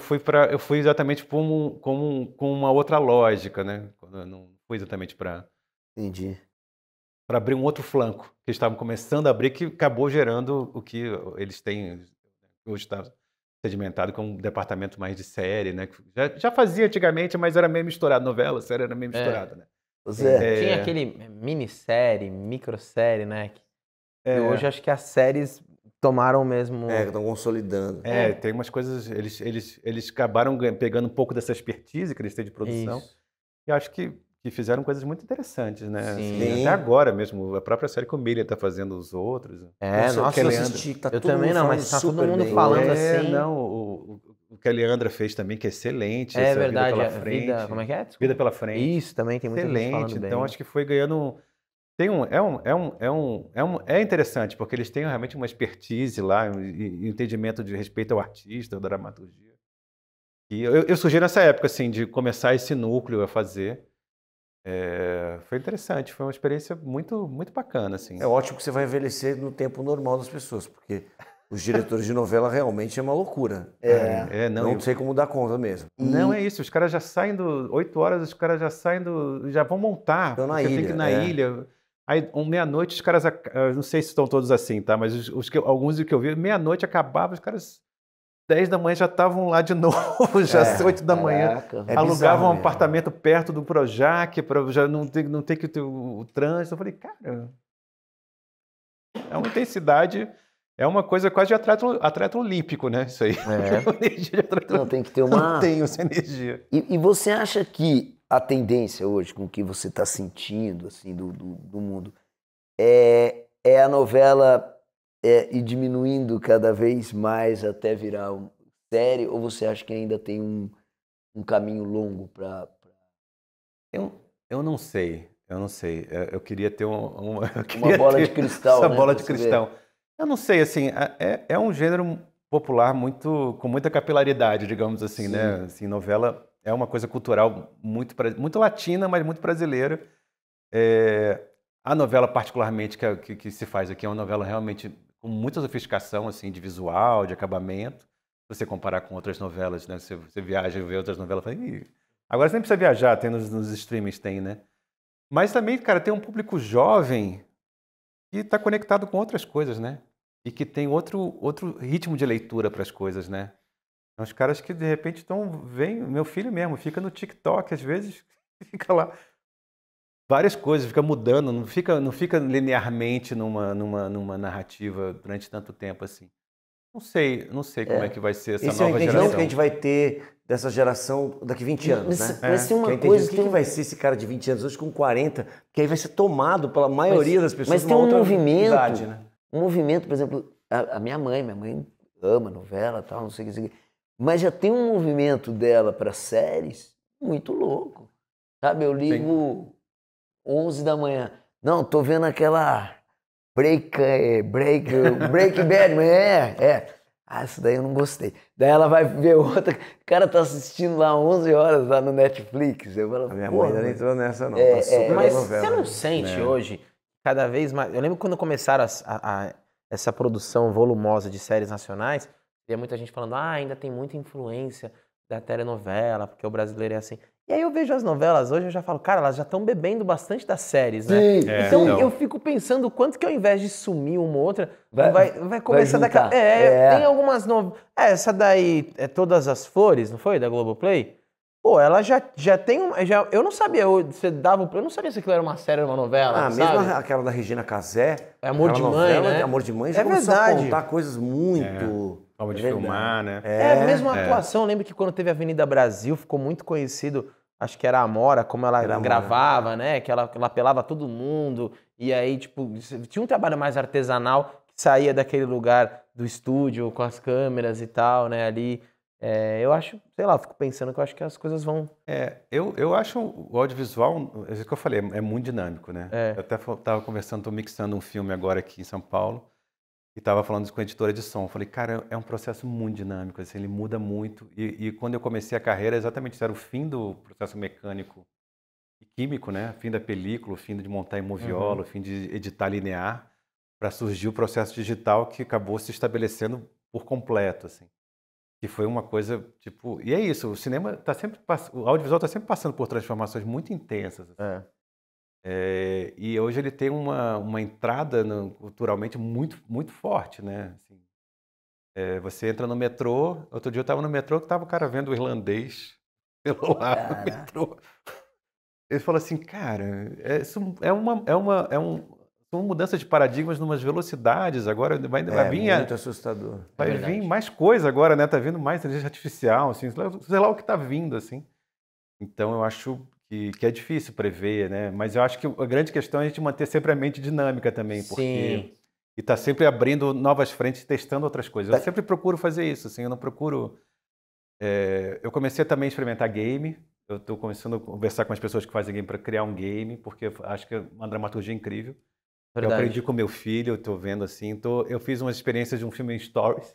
fui exatamente com uma outra lógica, né? Eu não fui exatamente para abrir um outro flanco que eles estavam começando a abrir, que acabou gerando o que eles têm hoje, está sedimentado com um departamento mais de série, né? Já fazia antigamente, mas era meio misturado, novela, série era meio misturada, né? Tinha aquele minissérie, microsérie, né? E hoje acho que as séries tomaram mesmo... estão consolidando. Tem umas coisas... Eles acabaram pegando um pouco dessa expertise que eles têm de produção. Isso. E acho que fizeram coisas muito interessantes, né? Sim. Até agora mesmo, a própria série que o Miriam está fazendo, os outros. Nossa, eu assisti, eu também não, mas tá todo mundo falando assim. O que a Leandra fez também, que é excelente. É verdade, Vida pela Frente. Como é que é? Vida pela Frente. Isso, também tem muita gente falando bem. Então acho que foi ganhando... É interessante, porque eles têm realmente uma expertise lá, e entendimento de respeito ao artista, à dramaturgia. E eu surgi nessa época, assim, de começar esse núcleo a fazer. Foi interessante, foi uma experiência muito, muito bacana, assim. É ótimo que você vai envelhecer no tempo normal das pessoas, porque os diretores de novela realmente é uma loucura. Não sei como dar conta mesmo. Não é isso, os caras já saem 8 horas, os caras já vão montar. Estão na ilha. Tem que ir na ilha. Aí, meia-noite, os caras, não sei se estão todos assim, tá? Mas alguns que eu vi, meia-noite acabava, os caras 10 da manhã já estavam lá de novo, já às 8 da manhã. Caraca. É Alugavam bizarro um mesmo. apartamento perto do Projac para já não ter que ter o trânsito. Eu falei, cara, é uma intensidade, é uma coisa quase de atleta olímpico, né? Isso aí. É. Energia de atleta Não, tem que ter Eu não uma... tenho essa energia. E você acha que a tendência hoje, com o que você está sentindo, assim, do mundo, é a novela ir diminuindo cada vez mais até virar série, ou você acha que ainda tem um caminho longo para... Eu não sei, eu não sei. Eu queria ter eu queria Uma bola ter de cristal, essa né, bola pra de você ver. cristal. Eu não sei, assim, é um gênero popular com muita capilaridade, digamos assim, né? Assim, novela é uma coisa cultural muito latina, mas muito brasileira. A novela, particularmente, que se faz aqui, é uma novela realmente com muita sofisticação, assim, de visual, de acabamento. Se você comparar com outras novelas, né? Você viaja e vê outras novelas, fala, "Ih, agora você nem precisa viajar, tem nos streamings, tem, né? Mas também, cara, tem um público jovem que está conectado com outras coisas, né? E que tem outro ritmo de leitura para as coisas, né? São os caras que, de repente, meu filho mesmo, fica no TikTok, às vezes, fica lá várias coisas, fica mudando, não fica linearmente numa narrativa durante tanto tempo assim. Não sei como é que vai ser essa Esse é o nova entendimento geração. que a gente vai ter dessa geração daqui 20 anos, né? Mas tem Que é uma entender coisa... o que vai ser esse cara de 20 anos hoje com 40, que aí vai ser tomado pela maioria das pessoas Mas tem um movimento, idade, né? um movimento, por exemplo, a minha mãe ama novela, tal, não sei o que, não sei o que, mas já tem um movimento dela para séries muito louco, sabe? Eu ligo 11 da manhã, não, tô vendo aquela Breaking Bad, mas isso daí eu não gostei. Daí ela vai ver outra, o cara tá assistindo lá 11 horas lá no Netflix, eu falo, A minha "Pô, mãe ainda nem mas-" entrou nessa, não. Tá super Mas na novela. você não né? sente hoje, cada vez mais. Eu lembro quando começaram essa produção volumosa de séries nacionais, tinha muita gente falando, ainda tem muita influência da telenovela, porque o brasileiro é assim. E aí eu vejo as novelas hoje, eu já falo, cara, elas já estão bebendo bastante das séries, né? Sim, Então então. eu fico pensando o quanto que ao invés de sumir uma ou outra, Vai vai começar juntar. daquela. Tem algumas novelas. Essa daí é Todas as Flores, não foi? Da Globoplay? Pô, ela já tem eu não sabia, eu não sabia se aquilo era uma série ou uma novela, Mesmo sabe? aquela da Regina Casé, É Amor aquela de Mãe, novela né? de Amor de Mãe, já É começou a verdade. contar coisas muito... Forma de verdade. filmar, né? Mesmo a atuação, eu lembro que quando teve Avenida Brasil, ficou muito conhecido, acho que era a Amora, como ela Era a Amora. gravava, né? Que ela apelava todo mundo, e aí, tipo, tinha um trabalho mais artesanal, que saía daquele lugar do estúdio, com as câmeras e tal, né, ali. Eu acho, sei lá, eu fico pensando que eu acho que as coisas vão... Eu acho o audiovisual, é isso que eu falei, é muito dinâmico, né? Eu até estava conversando, estou mixando um filme agora aqui em São Paulo, e estava falando isso com a editora de som. Eu falei, cara, é um processo muito dinâmico, assim, ele muda muito. E quando eu comecei a carreira, exatamente isso era o fim do processo mecânico e químico, né? O fim da película, o fim de montar em moviola, o fim de editar linear, para surgir o processo digital que acabou se estabelecendo por completo, assim. Que foi uma coisa, tipo... E é isso, o cinema tá sempre... O audiovisual está sempre passando por transformações muito intensas. Assim. E hoje ele tem uma entrada culturalmente muito, muito forte, né? Assim, você entra no metrô... Outro dia eu estava no metrô que estava o cara vendo o irlandês pelo lado do metrô. Ele falou assim, cara, são mudanças de paradigmas numas velocidades. Agora vai vir... muito assustador. Vai vir mais coisa agora, né? Tá vindo mais inteligência artificial, assim, sei lá o que tá vindo, assim. Então eu acho que é difícil prever, né? Mas eu acho que a grande questão é a gente manter sempre a mente dinâmica também, porque... E tá sempre abrindo novas frentes, testando outras coisas. Eu sempre procuro fazer isso, assim, eu não procuro... eu comecei também a experimentar game, eu tô começando a conversar com as pessoas que fazem game para criar um game, porque eu acho que é uma dramaturgia incrível. Verdade. Eu aprendi com meu filho, eu tô vendo assim, eu fiz umas experiências de um filme em stories,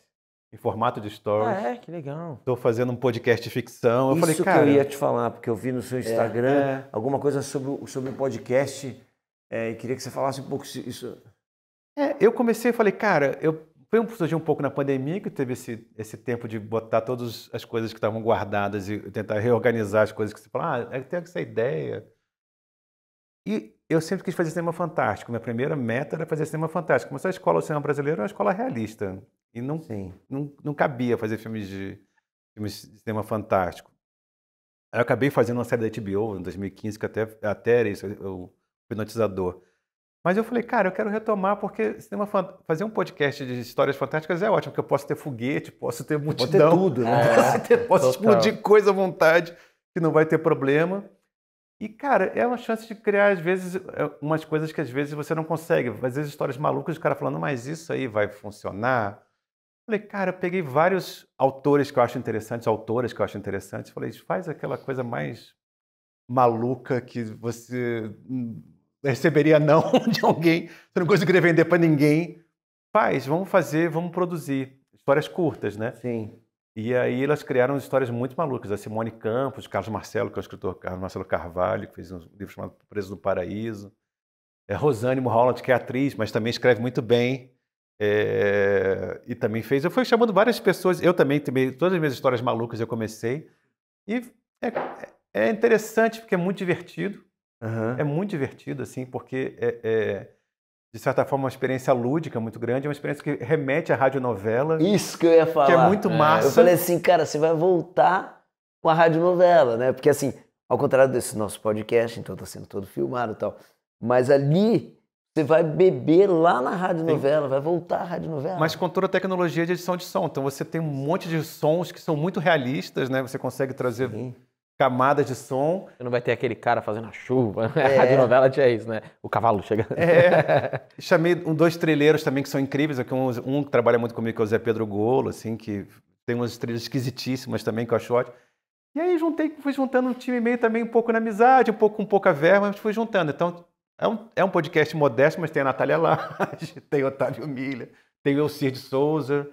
em formato de stories. Que legal. Tô fazendo um podcast de ficção. Eu Isso falei, que cara... eu ia te falar, porque eu vi no seu Instagram alguma coisa sobre o podcast, e queria que você falasse um pouco isso. Eu comecei e falei, cara, surgiu um pouco na pandemia, que teve esse tempo de botar todas as coisas que estavam guardadas e tentar reorganizar as coisas que você fala, eu tenho essa ideia. E eu sempre quis fazer cinema fantástico. Minha primeira meta era fazer cinema fantástico. Mas a escola do cinema brasileiro é uma escola realista. E não, Sim. não cabia fazer filmes de cinema fantástico. Aí eu acabei fazendo uma série da HBO em 2015, que até era isso, o Hipnotizador. Mas eu falei, cara, eu quero retomar, porque fazer um podcast de histórias fantásticas é ótimo, porque eu posso ter foguete, posso ter Pode ter multidão, tudo, né? posso Total. explodir coisa à vontade, que não vai ter problema. E, cara, é uma chance de criar, às vezes, umas coisas que às vezes você não consegue. Às vezes histórias malucas, o cara falando, mas isso aí vai funcionar? Falei, cara, eu peguei vários autores que eu acho interessantes, autoras que eu acho interessantes. Falei, faz aquela coisa mais maluca que você receberia não de alguém, você não conseguiria vender para ninguém. Vamos fazer, vamos produzir. Histórias curtas, né? Sim. E aí elas criaram histórias muito malucas. A Simone Campos, Carlos Marcelo, que é o escritor Carlos Marcelo Carvalho, que fez um livro chamado Preso no Paraíso. Rosane Mulholland, que é atriz, mas também escreve muito bem. E também fez... Eu fui chamando várias pessoas. Eu também, todas as minhas histórias malucas eu comecei. E é interessante porque é muito divertido. É muito divertido, assim, porque de certa forma, uma experiência lúdica muito grande, é uma experiência que remete à radionovela. Isso que eu ia falar. Que é muito massa. Eu falei assim, cara, você vai voltar com a radionovela, né? Porque assim, ao contrário desse nosso podcast, então tá sendo todo filmado e tal, mas ali você vai beber lá na radionovela, vai voltar à radionovela. Mas com toda a tecnologia de edição de som. Então você tem um monte de sons que são muito realistas, né? Você consegue trazer camadas de som. Você não vai ter aquele cara fazendo a chuva. A radionovela tinha isso, né? O cavalo chega. Chamei 2 trilheiros também que são incríveis. Aqui um que trabalha muito comigo, que é o Zé Pedro Golo, assim, que tem umas trilhas esquisitíssimas também, que eu acho ótimo. E aí fui juntando um time meio também um pouco na amizade, um pouco com pouca verba, mas fui juntando. Então é um podcast modesto, mas tem a Natália Laje, tem o Otávio Milha, tem o Elcir de Souza,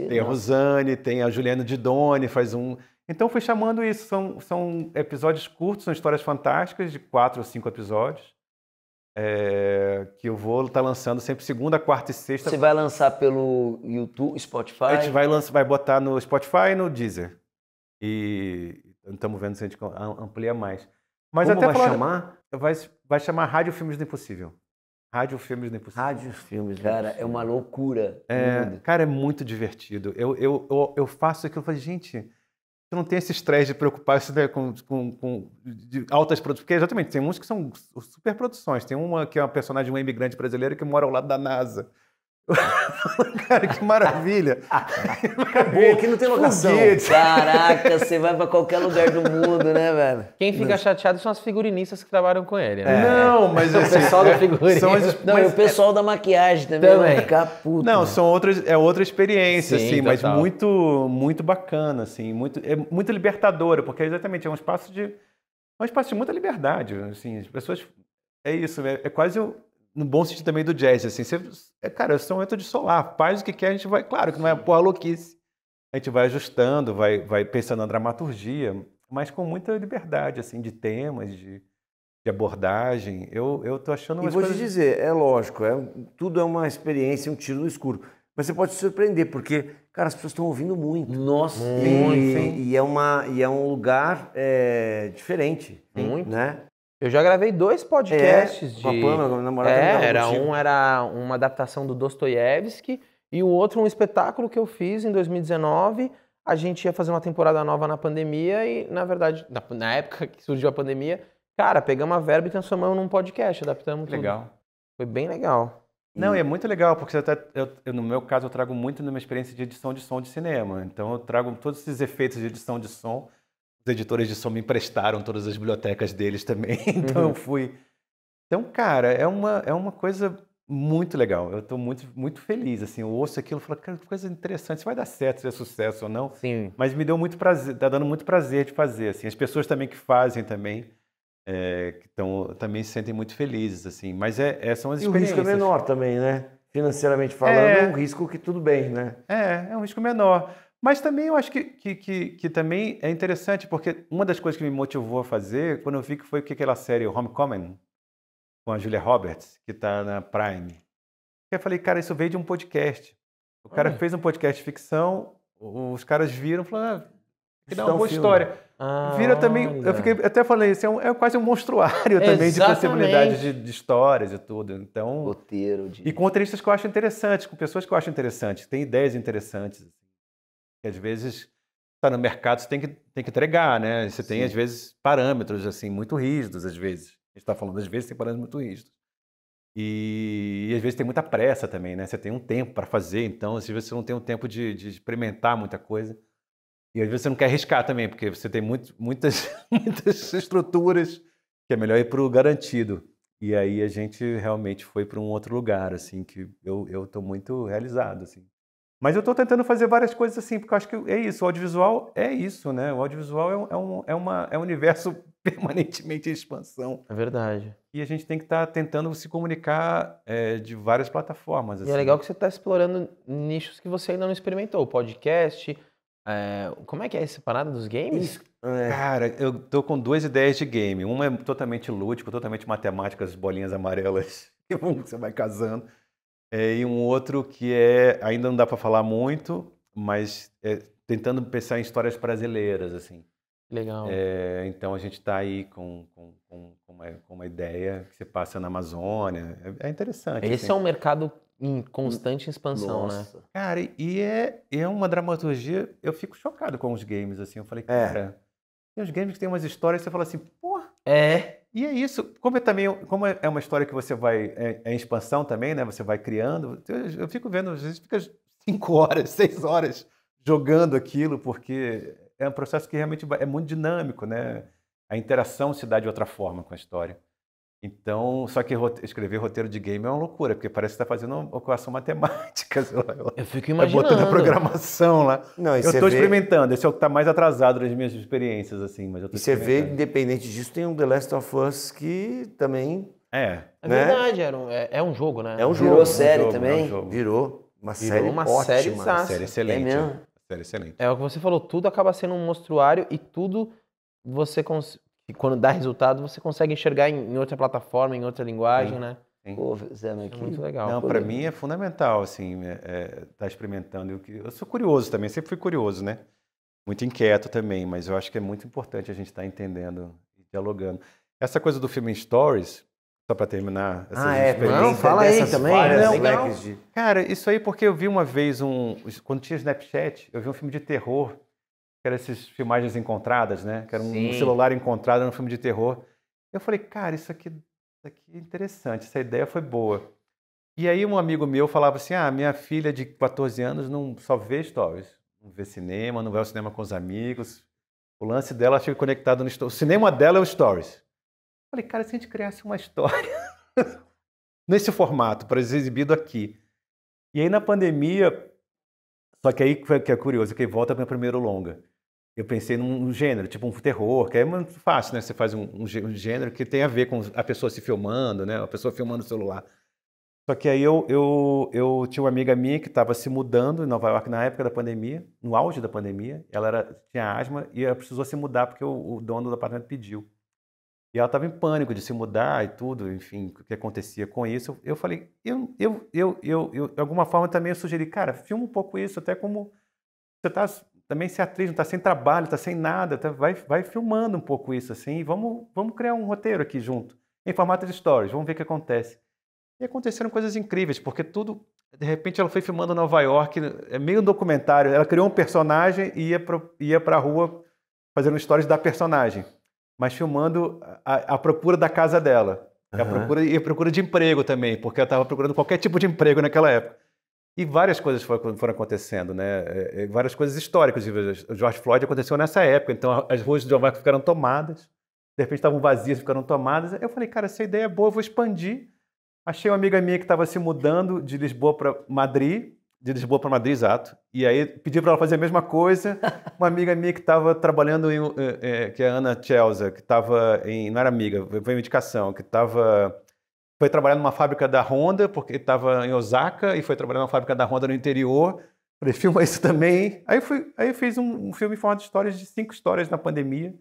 tem a Rosane, tem a Juliana Didoni, faz um... Então fui chamando isso, são episódios curtos, são histórias fantásticas, de 4 ou 5 episódios, que eu vou estar lançando sempre segunda, quarta e sexta. Você vai lançar pelo YouTube, Spotify? A gente vai botar no Spotify e no Deezer. E estamos vendo se a gente amplia mais. Mas Como até vai chamar? Vai chamar Rádio Filmes do Impossível. Rádio Filmes do Impossível. Rádio Filmes. Cara, é uma loucura. Cara, é muito divertido. Eu faço aquilo e falo, gente, você não tem esse estresse de preocupar de altas produções. Porque exatamente, tem uns que são super produções. Tem uma que é uma personagem, uma imigrante brasileira que mora ao lado da NASA. Cara, que maravilha. Acabou, aqui não tem locação. Caraca, você vai pra qualquer lugar do mundo, né, velho? Quem fica chateado são as figurinistas que trabalham com ele, né? Não, mas assim, O pessoal do figurino. Não, e o pessoal da maquiagem também vai ficar puto. Não, é outra experiência, Sim, assim, mas total. muito, muito bacana, assim, é muito libertadora, porque exatamente é um espaço de muita liberdade, assim, as pessoas, é isso, é quase no bom sentido também do jazz, assim, cara, é só um momento de solar, faz o que quer, a gente vai, claro que não é porra louquice, a gente vai ajustando, vai pensando na dramaturgia, mas com muita liberdade, assim, de temas, de abordagem. Eu tô achando umas E vou te coisas... dizer, é lógico, tudo é uma experiência, um tiro no escuro. Mas você pode se surpreender, porque, cara, as pessoas estão ouvindo muito. Nossa, E é um lugar diferente, né? Eu já gravei 2 podcasts com a Pamela, minha namorada, gravava era contigo. era uma adaptação do Dostoiévski e o outro um espetáculo que eu fiz em 2019. A gente ia fazer uma temporada nova na pandemia e, na verdade, na época que surgiu a pandemia, cara, pegamos a verba e transformamos num podcast, adaptamos tudo. Legal. Foi bem legal. Não, e é muito legal, porque no meu caso eu trago muito numa experiência de edição de som de cinema. Então eu trago todos esses efeitos de edição de som. Os editores de som me emprestaram todas as bibliotecas deles também. Então eu fui... Então, cara, é uma coisa muito legal. Eu estou muito, muito feliz, assim. Eu ouço aquilo e falo, cara, que coisa interessante. Se vai dar certo, se é sucesso ou não. Sim. Mas me deu muito prazer, tá dando muito prazer de fazer, assim. As pessoas também que fazem também, também se sentem muito felizes, assim. Mas são as E o experiências. risco é menor também, né? Financeiramente falando, é um risco que tudo bem, né? É um risco menor. Mas também eu acho que também é interessante, porque uma das coisas que me motivou a fazer, quando eu vi que foi aquela série Homecoming, com a Julia Roberts, que está na Prime. Eu falei, cara, isso veio de um podcast. O cara fez um podcast de ficção, os caras viram e falaram, que dá uma boa história. vira também, eu fiquei até falei, isso é quase um monstruário também de possibilidades de histórias e tudo. Então, Roteiro e com roteiristas que eu acho interessantes, com pessoas que eu acho interessantes, tem ideias interessantes, que às vezes está no mercado, você tem que entregar, né? Você tem às vezes parâmetros assim muito rígidos, às vezes. A gente está falando às vezes tem parâmetros muito rígidos. E às vezes tem muita pressa também, né? Você tem um tempo para fazer, então às vezes você não tem um tempo de experimentar muita coisa. E às vezes você não quer arriscar também, porque você tem muitas estruturas que é melhor ir para o garantido. E aí a gente realmente foi para um outro lugar, assim, que eu estou muito realizado, assim. Mas eu estou tentando fazer várias coisas assim, porque eu acho que é isso, o audiovisual é isso, né? O audiovisual é um universo permanentemente em expansão. É verdade. E a gente tem que estar tentando se comunicar de várias plataformas. E assim. é legal que você está explorando nichos que você ainda não experimentou. Podcast. Como é que é essa parada dos games? Cara, eu tô com 2 ideias de game. Uma é totalmente lúdico, totalmente matemática, as bolinhas amarelas que você vai casando. E um outro que ainda não dá para falar muito, mas tentando pensar em histórias brasileiras, assim. Legal. Então a gente está aí com uma ideia que se passa na Amazônia. É interessante. Esse assim. é um mercado em constante expansão, né? Nossa. Cara, e é uma dramaturgia. Eu fico chocado com os games, assim. Eu falei, cara, tem uns games que tem umas histórias que você fala assim, pô. E é isso. Como é uma história que você vai. É em expansão também, né? Você vai criando. Eu fico vendo, às vezes fica 5 horas, 6 horas jogando aquilo, porque é um processo que realmente é muito dinâmico, né? A interação se dá de outra forma com a história. Então, só que escrever roteiro de game é uma loucura, porque parece que está fazendo uma equação matemática. Eu fico imaginando. Botando a programação lá. Não, eu estou experimentando, esse é o que está mais atrasado das minhas experiências, assim. Mas eu tô E você vê, independente disso, tem um The Last of Us que também... É né? verdade, é um jogo, né? É um jogo. Virou série também? É um jogo. Virou uma série uma ótima. sériezaça. Série excelente. É mesmo? Série excelente. É o que você falou, tudo acaba sendo um monstruário e tudo você quando dá resultado, você consegue enxergar em outra plataforma, em outra linguagem, né? Sim. Pô, Zé, mas É que... muito legal. Não, para mim é fundamental, assim, tá experimentando. Eu sou curioso também, sempre fui curioso, né? Muito inquieto também, mas eu acho que é muito importante a gente estar entendendo e dialogando. Essa coisa do filme em Stories, só para terminar essas experiências. Não, fala aí também. Legal. Cara, isso aí porque eu vi uma vez, quando tinha Snapchat, eu vi um filme de terror, que era essas filmagens encontradas, né? Que era um celular encontrado num filme de terror. Eu falei, cara, isso aqui é interessante, essa ideia foi boa. E aí um amigo meu falava assim, minha filha de 14 anos não só vê stories, não vê cinema, não vai ao cinema com os amigos. O lance dela fica conectado no stories. O cinema dela é o stories. Eu falei, cara, se a gente criasse uma história nesse formato, para ser exibido aqui. E aí na pandemia, só que aí que é curioso, que volta para o meu primeiro longa. Eu pensei num gênero, tipo um terror, que é muito fácil, né? Você faz um gênero que tem a ver com a pessoa se filmando, né? A pessoa filmando o celular. Só que aí eu tinha uma amiga minha que estava se mudando em Nova York na época da pandemia, no auge da pandemia. Ela tinha asma e ela precisou se mudar porque o dono do apartamento pediu. E ela estava em pânico de se mudar e tudo, enfim, o que acontecia com isso. Eu falei, de alguma forma também eu sugeri, cara, filma um pouco isso, até como você está também ser atriz, não está sem trabalho, está sem nada, vai filmando um pouco isso assim, e vamos criar um roteiro aqui junto, em formato de stories, vamos ver o que acontece. E aconteceram coisas incríveis, porque tudo, de repente ela foi filmando Nova York, é meio um documentário, ela criou um personagem e ia para a rua fazendo stories da personagem, mas filmando a procura da casa dela, a procura de emprego também, porque ela estava procurando qualquer tipo de emprego naquela época. E várias coisas foram acontecendo, né? Várias coisas históricas. O George Floyd aconteceu nessa época, então as ruas de Nova York ficaram tomadas, de repente estavam vazias, ficaram tomadas. Eu falei, cara, essa ideia é boa, eu vou expandir. Achei uma amiga minha que estava se mudando de Lisboa para Madrid, exato. E aí pedi para ela fazer a mesma coisa. Uma amiga minha que estava trabalhando, que é a Ana Chelsea, que estava não era amiga, foi uma indicação, que foi trabalhar numa fábrica da Honda, porque estava em Osaka, e foi trabalhar numa fábrica da Honda no interior. Falei, filma isso também. Aí eu fiz um filme em forma de histórias, de 5 histórias na pandemia,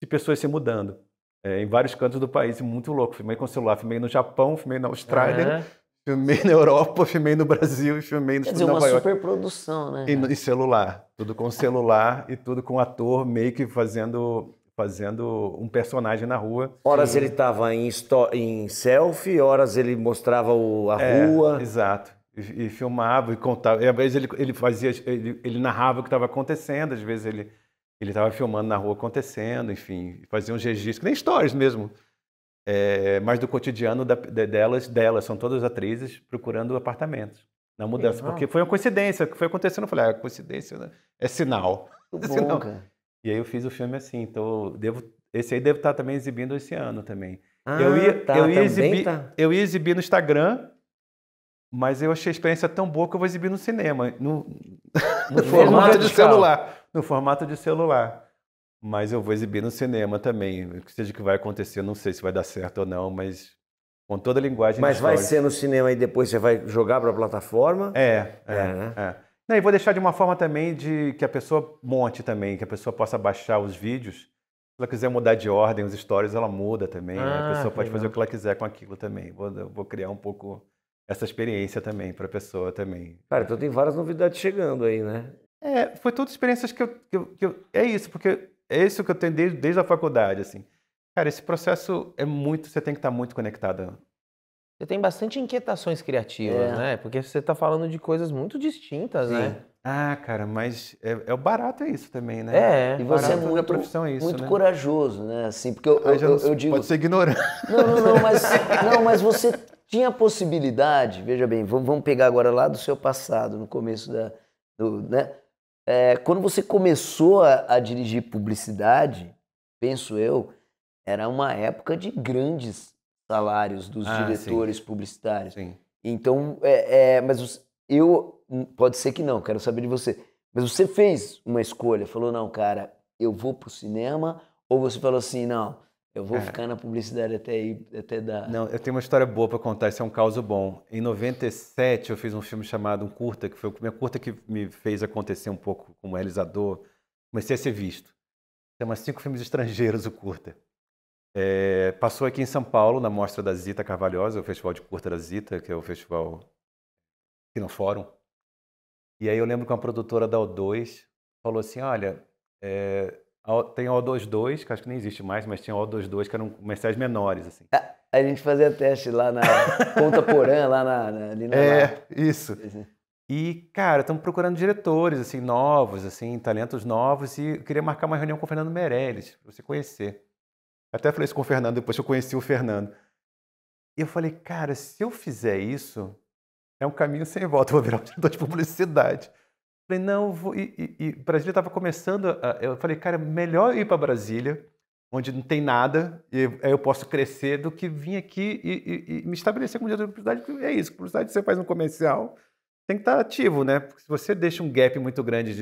de pessoas se mudando, em vários cantos do país, muito louco. Filmei com celular, filmei no Japão, filmei na Austrália, Filmei na Europa, filmei no Brasil e filmei no Quer dizer, Nova uma York. superprodução, né? E celular. Tudo com celular e tudo com ator meio que fazendo um personagem na rua. Horas ele tava em selfie, horas ele mostrava a rua. Exato. E filmava e contava. E às vezes ele narrava o que estava acontecendo, às vezes ele estava filmando na rua acontecendo, enfim, fazia uns registros, que nem stories mesmo. Mas do cotidiano delas, são todas atrizes procurando apartamentos. Na mudança, porque foi uma coincidência, o que foi acontecendo, eu falei, coincidência, né? É sinal. Muito É bom, sinal. cara. E aí eu fiz o filme assim, então esse aí deve estar também exibindo esse ano também. Ah, eu ia também exibir, tá. eu ia exibir no Instagram, mas eu achei a experiência tão boa que eu vou exibir no cinema, no formato de celular, no formato de celular. Mas eu vou exibir no cinema também, que seja o que vai acontecer, não sei se vai dar certo ou não, mas com toda a linguagem. Mas de vai stories. ser no cinema e depois você vai jogar para a plataforma? né? Não, e vou deixar de uma forma também de que a pessoa monte também, que a pessoa possa baixar os vídeos. Se ela quiser mudar de ordem, os stories, ela muda também. Né? A pessoa pode fazer o que ela quiser com aquilo também. Vou criar um pouco essa experiência também para a pessoa também. Cara, então tem várias novidades chegando aí, né? Foi todas experiências que eu é isso, porque é isso que eu tenho desde a faculdade, assim. Cara, esse processo você tem que estar muito conectado. Você tem bastante inquietações criativas, né? Porque você tá falando de coisas muito distintas, né? Ah, cara, mas o barato é isso também, né? E você é Barato da muito, profissão é isso, muito né? corajoso, né? Assim, porque eu digo... Pode ser ignorante. Não, mas você tinha a possibilidade, veja bem, vamos pegar agora lá do seu passado, no começo né? Quando você começou a dirigir publicidade, penso eu, era uma época de grandes salários dos diretores publicitários. Sim. Então, mas pode ser que não, quero saber de você. Mas você fez uma escolha, falou, não, cara, eu vou pro cinema, ou você falou assim, não, eu vou ficar na publicidade até dar... Não, eu tenho uma história boa para contar, isso é um caso bom. Em 97 eu fiz um filme chamado Um Curta, que foi o primeiro curta que me fez acontecer um pouco como realizador. Comecei a ser visto. Chama 5 filmes estrangeiros o curta. Passou aqui em São Paulo, na mostra da Zita Carvalhosa, o Festival de Curta da Zita, que é o festival aqui no Fórum. E aí eu lembro que uma produtora da O2 falou assim, olha, tem a O22, que acho que nem existe mais, mas tinha a O22, que eram comerciais menores, assim. A gente fazia teste lá na Ponta Porã, ali na... Isso. E, cara, estamos procurando diretores, assim, novos, assim, talentos novos, e eu queria marcar uma reunião com o Fernando Meirelles, para você conhecer. Até falei isso com o Fernando, depois que eu conheci o Fernando. E eu falei, cara, se eu fizer isso, é um caminho sem volta, eu vou virar um diretor de publicidade. Falei, não, e Brasília estava começando, eu falei, cara, melhor ir para Brasília, onde não tem nada, e aí eu posso crescer, do que vir aqui e me estabelecer como diretor de publicidade, porque é isso, publicidade você faz um comercial, tem que estar ativo, né? Porque se você deixa um gap muito grande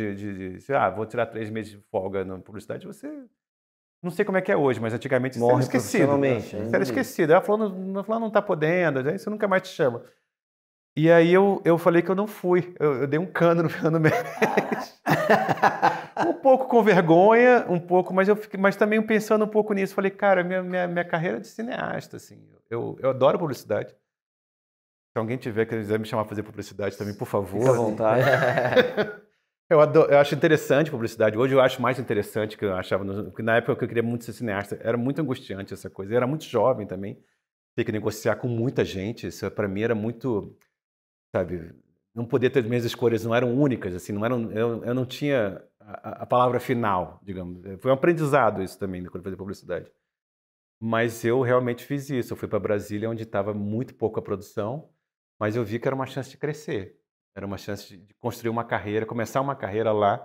vou tirar 3 meses de folga na publicidade, você... Não sei como é que é hoje, mas antigamente você era esquecido. Você era esquecido. Ela falou, não está podendo, aí você nunca mais te chama. E aí eu falei que eu não fui. Eu dei um cano no Fernando Meirelles. Um pouco com vergonha, mas também pensando um pouco nisso. Falei, cara, minha carreira é de cineasta, assim. Eu adoro publicidade. Se alguém quiser me chamar para fazer publicidade também, por favor. Fica à vontade. Eu acho interessante publicidade. Hoje eu acho mais interessante que eu achava. Porque na época que eu queria muito ser cineasta, era muito angustiante essa coisa. Eu era muito jovem também. Ter que negociar com muita gente. Isso para mim era muito, sabe, não poder ter minhas escolhas, não eram únicas, assim, eu não tinha a palavra final, digamos. Foi um aprendizado isso também quando eu fazia publicidade. Mas eu realmente fiz isso. Eu fui para Brasília, onde estava muito pouca produção, mas eu vi que era uma chance de crescer. Era uma chance de construir uma carreira, começar uma carreira lá,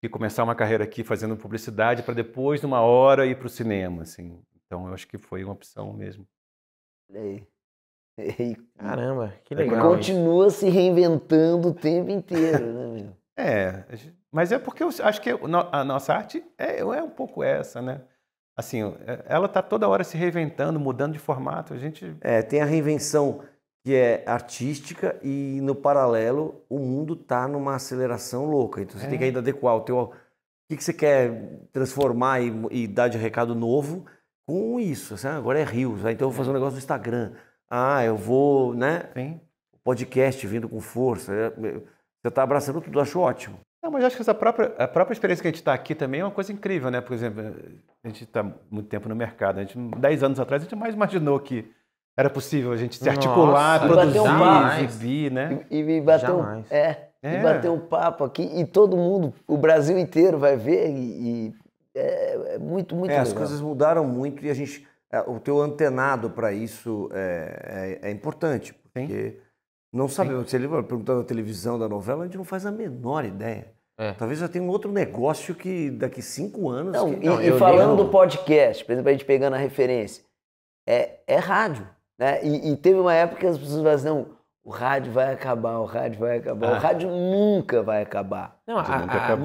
e começar uma carreira aqui fazendo publicidade, para depois, numa hora, ir para o cinema, assim. Então, eu acho que foi uma opção mesmo. Caramba, que legal. Continua se reinventando o tempo inteiro, né, meu? Mas é porque eu acho que a nossa arte é um pouco essa, né? Assim, ela está toda hora se reinventando, mudando de formato. Tem a reinvenção que é artística e, no paralelo, o mundo está numa aceleração louca. Então, você tem que ainda adequar o que você quer transformar e dar de recado novo com isso. Assim, agora é Reels, então eu vou fazer um negócio no Instagram. Eu vou, né? Sim. podcast vindo com força. Você está abraçando tudo, eu acho ótimo. Não, mas eu acho que a própria experiência que a gente está aqui também é uma coisa incrível, né? Por exemplo, a gente está muito tempo no mercado. 10 anos atrás, a gente jamais imaginou que era possível a gente se articular, produzir, exibir, né? E bater e bater um papo aqui e todo mundo, o Brasil inteiro vai ver e é muito legal. As coisas mudaram muito e a gente, o teu antenado para isso é importante, porque não sabemos. Se ele vai perguntar da televisão, da novela, a gente não faz a menor ideia. Talvez já tenha um outro negócio que daqui 5 anos... E falando do podcast, por exemplo, a gente pegando a referência, é rádio, né? E teve uma época que as pessoas falavam assim, não, o rádio vai acabar, o rádio vai acabar. O rádio nunca vai acabar. Não,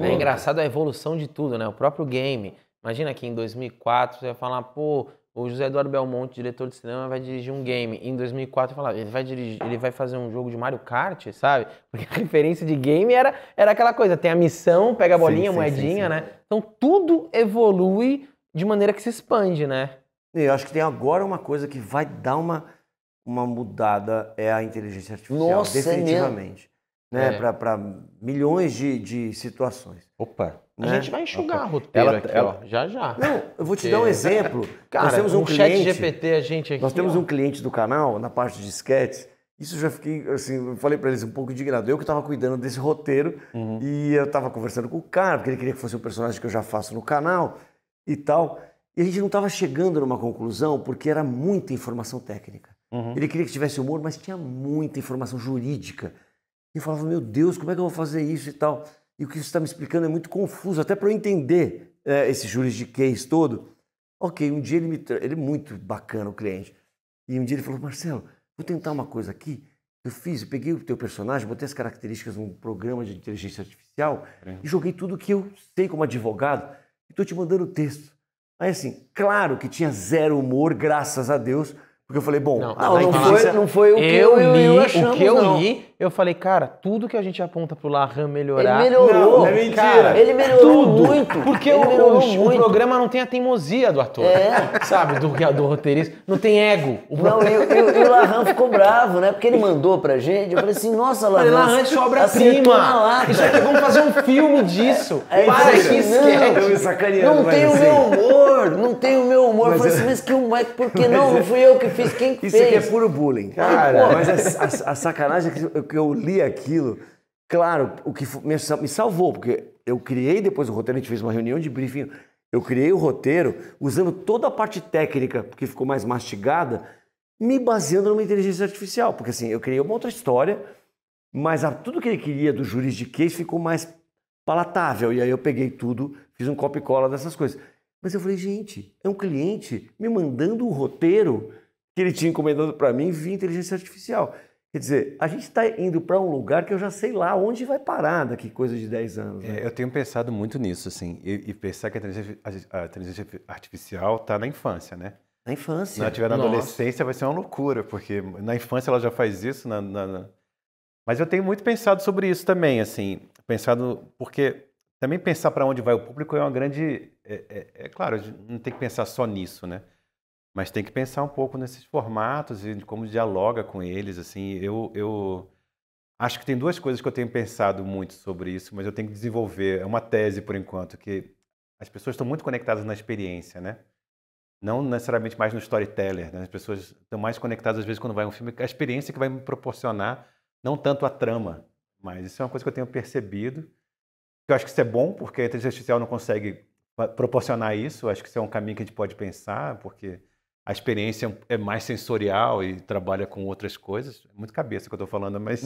é engraçado a evolução de tudo, né? O próprio game. Imagina que em 2004 você vai falar, pô, o José Eduardo Belmonte, diretor de cinema, vai dirigir um game. Em 2004 eu falava, ele vai fazer um jogo de Mario Kart, sabe? Porque a referência de game era aquela coisa, tem a missão, pega a bolinha, moedinha, né? Então tudo evolui de maneira que se expande, né? Eu acho que tem agora uma coisa que vai dar uma mudada, é a inteligência artificial. Nossa, definitivamente. Né? Para milhões de situações. Opa! Né? A gente vai enxugar roteiro aqui, ó. Já. Não, eu vou te dar um exemplo. Cara, nós temos um cliente, chat GPT, a gente aqui, nós temos um cliente do canal, na parte de sketches. Isso eu já fiquei, assim, eu falei para eles um pouco indignado. Eu que estava cuidando desse roteiro e eu estava conversando com o cara, porque ele queria que fosse um personagem que eu já faço no canal e tal. E a gente não estava chegando numa conclusão porque era muita informação técnica. Ele queria que tivesse humor, mas tinha muita informação jurídica. E eu falava, meu Deus, como é que eu vou fazer isso e tal? E o que você está me explicando é muito confuso, até para eu entender esse juridiquês todo. Ok, um dia ele é muito bacana, o cliente. E um dia ele falou, Marcelo, vou tentar uma coisa aqui. Eu peguei o teu personagem, botei as características num programa de inteligência artificial e joguei tudo que eu sei como advogado e estou te mandando o texto. Aí assim, claro que tinha zero humor, graças a Deus, porque eu falei, bom... Não foi o que eu li, eu falei, cara, tudo que a gente aponta pro Larran melhorar... Ele melhorou. Não, é mentira. Cara, ele melhorou muito. Porque o programa não tem a teimosia do ator, sabe? Do roteirista. Não tem ego. E o Larran ficou bravo, né? Porque ele mandou pra gente. Eu falei assim, nossa, Larran... Larran é obra-prima. Isso aqui, vamos fazer um filme disso. Para que esquece. Não tem o meu humor. Não tem o meu humor. Eu falei assim, mas por que não? Não fui eu que fiz, quem fez? Isso aqui é puro bullying. Cara, mas a sacanagem é que eu li aquilo, claro, o que me salvou, porque eu criei depois o roteiro, a gente fez uma reunião de briefing, eu criei o roteiro usando toda a parte técnica, porque ficou mais mastigada, me baseando numa inteligência artificial, porque assim, eu criei uma outra história, mas tudo que ele queria do juridiquês ficou mais palatável, e aí eu peguei tudo, fiz um copia e cola dessas coisas. Mas eu falei, gente, é um cliente me mandando um roteiro que ele tinha encomendado para mim via inteligência artificial. Quer dizer, a gente está indo para um lugar que eu já sei lá onde vai parar daqui coisa de 10 anos. Né? Eu tenho pensado muito nisso, assim, e pensar que a inteligência artificial está na infância, né? Na infância. Se ela estiver na adolescência vai ser uma loucura, porque na infância ela já faz isso. Mas eu tenho muito pensado sobre isso também, assim, porque também pensar para onde vai o público é uma grande... claro, a gente não tem que pensar só nisso, né? Mas tem que pensar um pouco nesses formatos e de como dialoga com eles, assim. Eu acho que tem duas coisas que eu tenho pensado muito sobre isso, mas eu tenho que desenvolver. É uma tese, por enquanto, que as pessoas estão muito conectadas na experiência, né? Não necessariamente mais no storyteller, né? As pessoas estão mais conectadas, às vezes, quando vai um filme, a experiência que vai me proporcionar, não tanto a trama. Mas isso é uma coisa que eu tenho percebido. Eu acho que isso é bom, porque a inteligência artificial não consegue proporcionar isso. Eu acho que isso é um caminho que a gente pode pensar, porque... a experiência é mais sensorial e trabalha com outras coisas. É muito cabeça que eu estou falando, mas...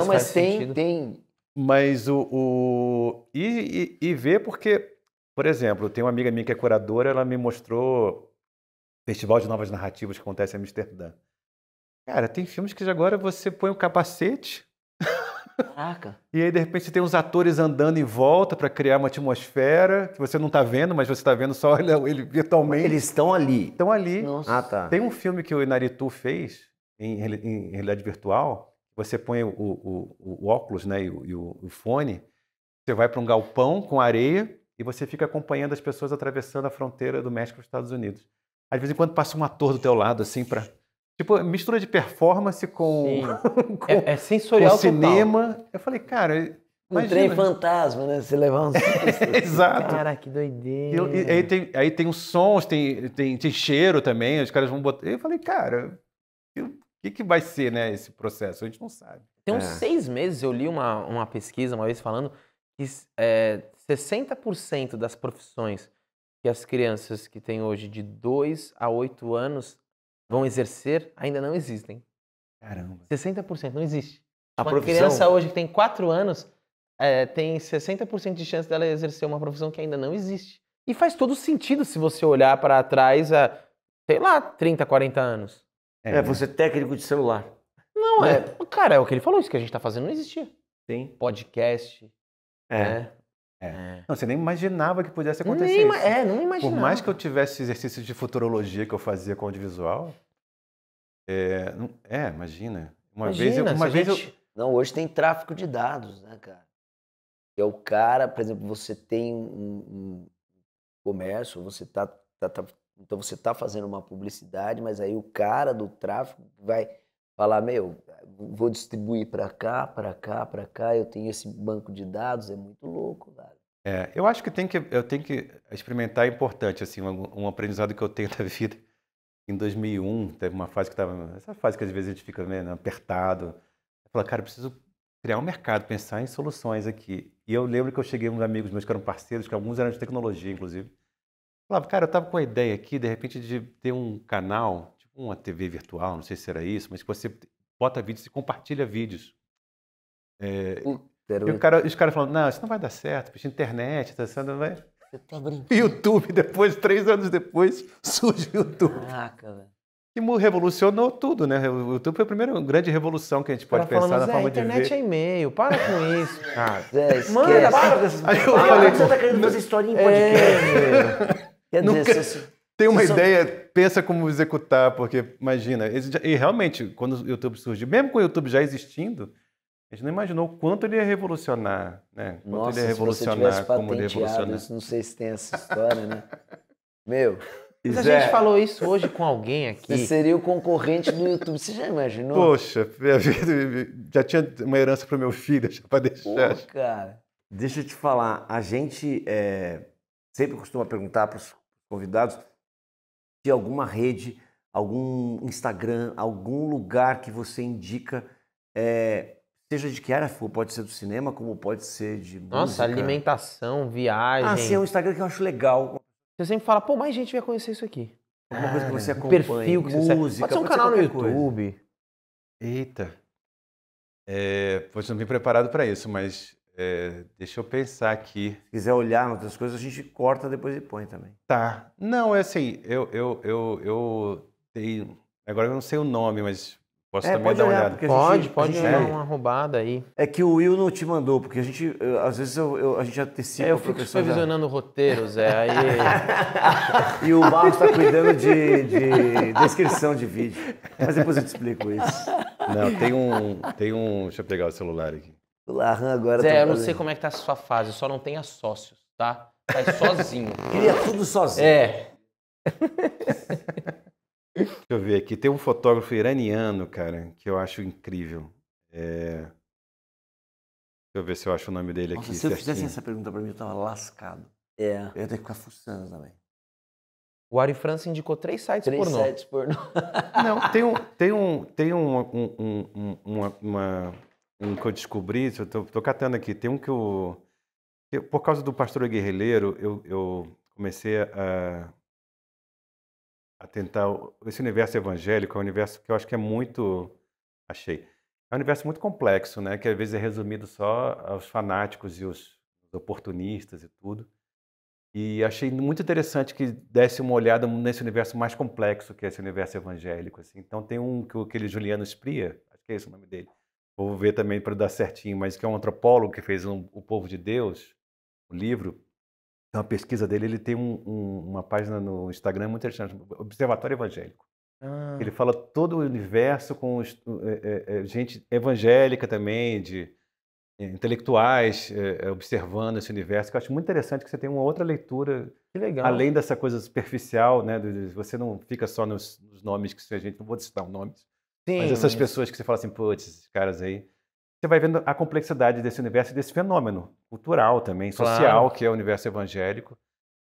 Mas tem... Mas e ver porque, por exemplo, tem uma amiga minha que é curadora, ela me mostrou Festival de Novas Narrativas que acontece em Amsterdã. Cara, tem filmes que agora você põe o capacete... Caraca. E aí, de repente, tem uns atores andando em volta para criar uma atmosfera que você não está vendo, mas você está vendo só ele virtualmente. Eles estão ali. Estão ali. Nossa. Tá. Tem um filme que o Inaritu fez em realidade virtual. Você põe o óculos, né, e o fone. Você vai para um galpão com areia e você fica acompanhando as pessoas atravessando a fronteira do México para os Estados Unidos. Às vezes, quando passa um ator do teu lado, assim, para Tipo, mistura de performance com, Sim. com, É sensorial com total. cinema. Eu falei, cara, Um trem fantasma, né? Você levar uns... exato. Cara, que doideira. E aí tem os sons, tem cheiro também, os caras vão botar. Eu falei, cara, o que vai ser, né, esse processo? A gente não sabe. Tem uns 6 meses eu li uma pesquisa uma vez falando que 60% das profissões que as crianças que têm hoje de 2 a 8 anos vão exercer ainda não existem. Caramba. 60% não existe. A Uma profissão? criança hoje que tem 4 anos tem 60% de chance dela exercer uma profissão que ainda não existe. E faz todo sentido se você olhar para trás há, sei lá, 30, 40 anos. Você é técnico de celular. Não, cara, é o que ele falou, isso que a gente tá fazendo não existia. Sim. Podcast, né? Não, você nem imaginava que pudesse acontecer Nem, isso. não imaginava. Por mais que eu tivesse exercícios de futurologia que eu fazia com audiovisual, imagina. Uma vez eu... Não, hoje tem tráfico de dados, né, cara? É o cara, por exemplo, você tem um comércio, então você tá fazendo uma publicidade, mas aí o cara do tráfico vai falar, vou distribuir para cá, eu tenho esse banco de dados, é muito louco, cara. Eu acho que eu tenho que experimentar, é importante, assim, um aprendizado que eu tenho da vida. Em 2001, teve uma fase que estava... Essa fase que às vezes a gente fica apertado. Eu falei, cara, eu preciso criar um mercado, pensar em soluções aqui. E eu lembro que eu cheguei a uns amigos meus que eram parceiros, que alguns eram de tecnologia, inclusive. Falava, cara, eu estava com a ideia aqui, de repente, de ter um canal, tipo uma TV virtual, não sei se era isso, mas que você bota vídeos e compartilha vídeos. Os caras falando, não, isso não vai dar certo, bicho, internet, não vai... Você tá brincando? YouTube, 3 anos depois, surge o YouTube. Caraca, velho. E revolucionou tudo, né? O YouTube foi a primeira grande revolução que a gente pode pensar na forma de ver. A internet é e-mail, para com isso, cara. Manda, Para dessas... Aí eu falei, você tá querendo fazer historinha em podcast. Quer Nunca- dizer, tem uma ideia, pensa como executar, porque imagina. E realmente, quando o YouTube surgiu, mesmo com o YouTube já existindo, a gente não imaginou o quanto ele ia revolucionar, né? Quanto nossa, ele ia se você tivesse revolucionar, como ele ia patenteado revolucionar. isso, não sei se tem essa história, né? Meu, Mas a gente falou isso hoje com alguém você aqui. seria o concorrente do YouTube, você já imaginou? Poxa, minha vida, já tinha uma herança para o meu filho, para deixar. Pô, cara. Deixa eu te falar, a gente sempre costuma perguntar para os convidados se alguma rede, algum Instagram, algum lugar que você indica, seja de que área for, pode ser do cinema, como pode ser de Nossa, música. alimentação, viagem. Sim, é um Instagram que eu acho legal. Você sempre fala, pô, mais gente vai conhecer isso aqui. Alguma coisa que você acompanha. Perfil que você música, Pode ser um pode ser canal no qualquer coisa. YouTube. Eita. Pois não vim preparado para isso, mas deixa eu pensar aqui. Se quiser olhar em outras coisas, a gente corta depois e põe também. Tá. Não, é assim, eu tenho... Agora eu não sei o nome, mas posso também pode dar uma olhar, olhada. porque a gente- Pode a gente- dar uma roubada aí. É que o Will não te mandou, porque a gente, às vezes a gente antecipa Eu o fico professor já. supervisionando roteiros, aí... E o Barros está cuidando de descrição de vídeo. Mas depois eu te explico isso. Não, tem um... Deixa eu pegar o celular aqui. O Larran agora Zé, tá eu não fazendo- sei como é que tá a sua fase, só não tenha sócios, tá? Faz sozinho. Queria tudo sozinho. Deixa eu ver aqui. Tem um fotógrafo iraniano, cara, que eu acho incrível. Deixa eu ver se eu acho o nome dele Nossa, aqui. se eu fizesse certinho. essa pergunta pra mim, eu tava lascado. Eu ia ter que ficar fuçando também. O Ari França indicou 3 sites 3 pornô. sites pornô. Não, um que eu descobri, eu tô catando aqui, tem um por causa do Pastor Guerrilheiro, eu comecei a tentar, esse universo evangélico é um universo que eu acho que é muito, é um universo muito complexo, né, que às vezes é resumido só aos fanáticos e os oportunistas e tudo. E achei muito interessante que desse uma olhada nesse universo mais complexo que é esse universo evangélico. Assim. Então tem aquele Juliano Spria, acho que é esse o nome dele. Vou ver também para dar certinho, mas que é um antropólogo que fez O Povo de Deus, o livro. É uma pesquisa dele, ele tem uma página no Instagram muito interessante, Observatório Evangélico. Ele fala todo o universo com gente evangélica também, intelectuais observando esse universo, que eu acho muito interessante que você tem uma outra leitura, Que legal. além dessa coisa superficial, né? Você não fica só nos nomes que a gente, não vou citar os nomes, Sim, mas essas pessoas que você fala assim, putz, esses caras aí, você vai vendo a complexidade desse universo e desse fenômeno cultural também, social, Claro. que é o universo evangélico,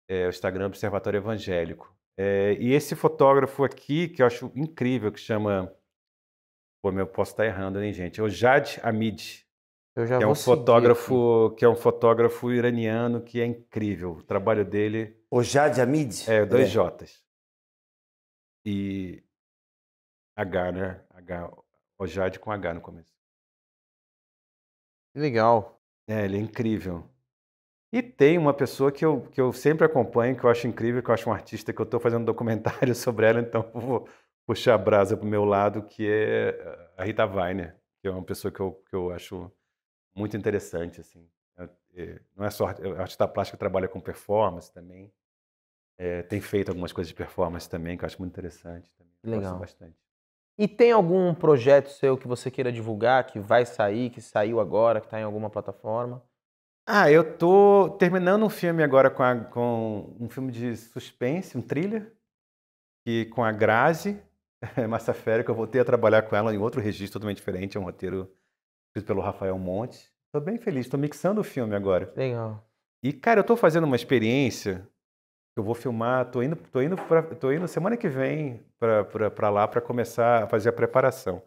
o Instagram Observatório Evangélico. E esse fotógrafo aqui, que eu acho incrível, que chama... Pô, eu posso estar errando, hein, gente? É o Jad Hamid, Eu já que é vou um seguir aqui. fotógrafo iraniano que é incrível. O trabalho dele O Jad Hamid? é 2 J's. E H, né? O Jad com H no começo. Que legal. Ele é incrível. E tem uma pessoa que eu sempre acompanho, que eu acho incrível, que eu acho um artista, que eu estou fazendo um documentário sobre ela, então eu vou puxar a brasa para o meu lado, que é a Rita Weiner, que é uma pessoa que eu acho muito interessante, assim. Não é só artista plástica que trabalha com performance também. Tem feito algumas coisas de performance também, que eu acho muito interessante. Também. Legal. Gosto bastante. E tem algum projeto seu que você queira divulgar, que vai sair, que saiu agora, que está em alguma plataforma? Eu tô terminando um filme agora com um filme de suspense, um thriller, com a Grazi Massafera, que eu voltei a trabalhar com ela em outro registro totalmente diferente, é um roteiro escrito pelo Rafael Monte. Estou bem feliz, estou mixando o filme agora. Legal. E, cara, eu estou fazendo uma experiência que eu vou filmar, tô indo semana que vem para lá para começar a fazer a preparação.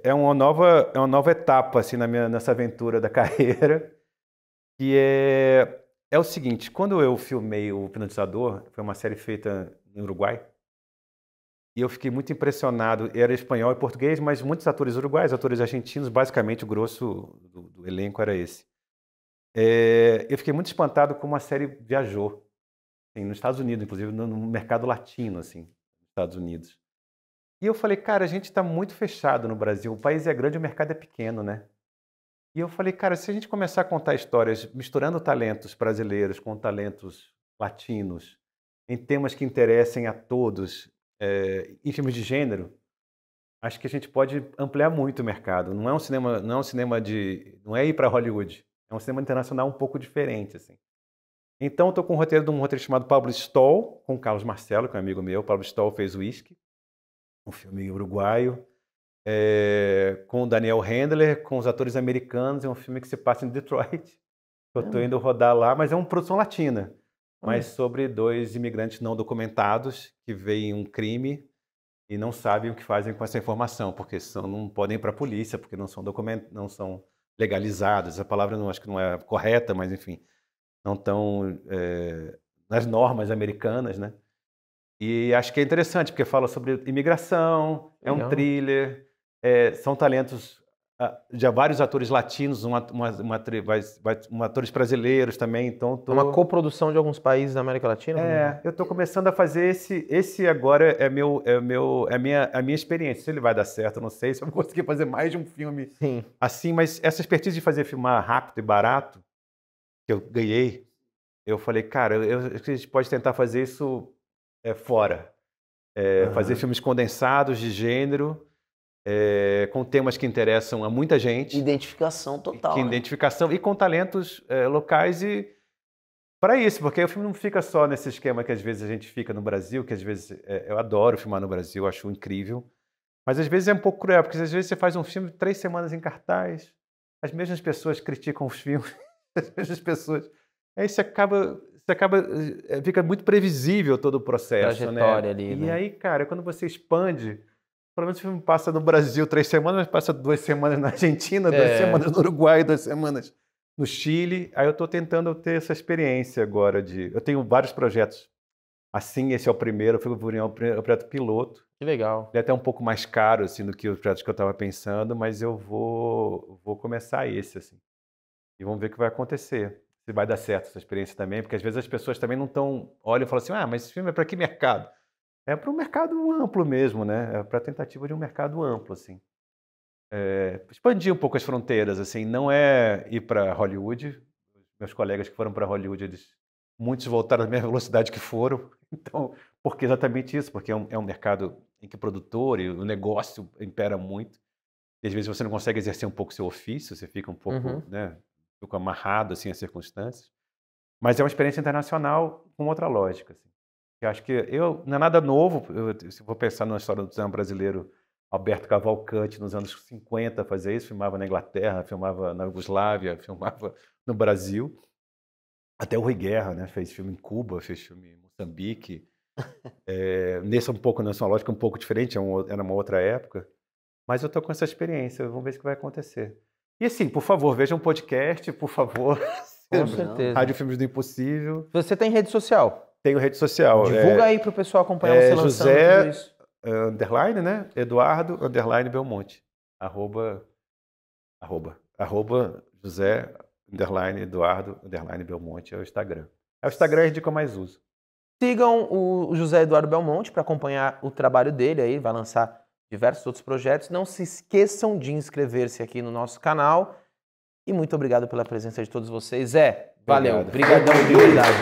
É uma nova etapa assim nessa aventura da carreira, que é o seguinte: quando eu filmei o Hipnotizador, foi uma série feita no Uruguai, e eu fiquei muito impressionado. Era espanhol e português, mas muitos atores uruguaios, atores argentinos, basicamente o grosso do elenco era esse. Eu fiquei muito espantado como a série viajou, assim, nos Estados Unidos, inclusive no mercado latino, assim, nos Estados Unidos. E eu falei, cara, a gente está muito fechado no Brasil. O país é grande, o mercado é pequeno, né? E eu falei, cara, se a gente começar a contar histórias misturando talentos brasileiros com talentos latinos, em temas que interessem a todos, em filmes de gênero, acho que a gente pode ampliar muito o mercado. Não é ir para Hollywood, é um cinema internacional um pouco diferente, assim. Então, eu estou com um roteiro de um roteiro chamado Pablo Stoll, com o Carlos Marcelo, que é um amigo meu. Pablo Stoll fez Whisky, um filme uruguaio, com o Daniel Handler, com os atores americanos. É um filme que se passa em Detroit. Eu estou indo rodar lá, mas é uma produção latina, mas sobre 2 imigrantes não documentados que veem um crime e não sabem o que fazem com essa informação, porque não podem ir para a polícia, porque não são legalizados. A palavra acho que não é correta, mas enfim, não estão nas normas americanas, né? E acho que é interessante, porque fala sobre imigração, é um thriller, são talentos de vários atores latinos, atores brasileiros também. Então, É uma coprodução de alguns países da América Latina? eu estou começando a fazer esse agora é a minha experiência. Se ele vai dar certo, eu não sei se eu vou conseguir fazer mais de um filme assim, mas essa expertise de filmar rápido e barato que eu ganhei, eu falei, cara, a gente pode tentar fazer isso fora. Fazer filmes condensados de gênero, com temas que interessam a muita gente. Identificação total. Né? Identificação e com talentos locais e para isso, porque aí o filme não fica só nesse esquema que às vezes a gente fica no Brasil, que às vezes eu adoro filmar no Brasil, acho incrível, mas às vezes é um pouco cruel, porque às vezes você faz um filme 3 semanas em cartaz, as mesmas pessoas criticam os filmes, as mesmas pessoas, aí fica muito previsível todo o processo, trajetória né? ali, E né? aí, cara, quando você expande, pelo menos o filme passa no Brasil 3 semanas, mas passa 2 semanas na Argentina, 2 semanas no Uruguai, 2 semamas no Chile. Aí eu estou tentando ter essa experiência agora eu tenho vários projetos. Assim, esse é o primeiro, é o projeto piloto. Que legal. Ele é até um pouco mais caro assim, do que os projetos que eu estava pensando, mas eu vou começar esse, assim. E vamos ver o que vai acontecer. Se vai dar certo essa experiência também, porque às vezes as pessoas também não olham e falam assim, mas esse filme é para que mercado? É para um mercado amplo mesmo, né? É para a tentativa de um mercado amplo, assim. Expandir um pouco as fronteiras, assim, não é ir para Hollywood. Meus colegas que foram para Hollywood, muitos voltaram na mesma velocidade que foram. Então, porque exatamente isso, porque é um mercado em que o produtor e o negócio impera muito. E às vezes você não consegue exercer um pouco seu ofício, você fica um pouco, Uhum. né, um pouco amarrado assim às circunstâncias. Mas é uma experiência internacional com outra lógica. Assim. Eu acho que não é nada novo. Se for pensar na história do cinema brasileiro, Alberto Cavalcanti, nos anos 50, fazia isso, filmava na Inglaterra, filmava na Iugoslávia, filmava no Brasil. Até o Rui Guerra, né, fez filme em Cuba, fez filme em Moçambique. Nesse um pouco, nessa lógica um pouco diferente, era uma outra época. Mas eu estou com essa experiência, vamos ver o que vai acontecer. E assim, por favor, vejam um podcast, por favor. Com certeza. Rádio Filmes do Impossível. Você tem rede social? Tenho rede social. Divulga aí pro pessoal acompanhar você lançando José, tudo isso. underline, né? Eduardo, underline, Belmonte. Arroba José, underline, Eduardo, underline, Belmonte é o Instagram. É o Instagram que eu mais uso. Sigam o José Eduardo Belmonte para acompanhar o trabalho dele aí, vai lançar diversos outros projetos. Não se esqueçam de inscrever-se aqui no nosso canal. E muito obrigado pela presença de todos vocês. Valeu. Obrigadão de verdade.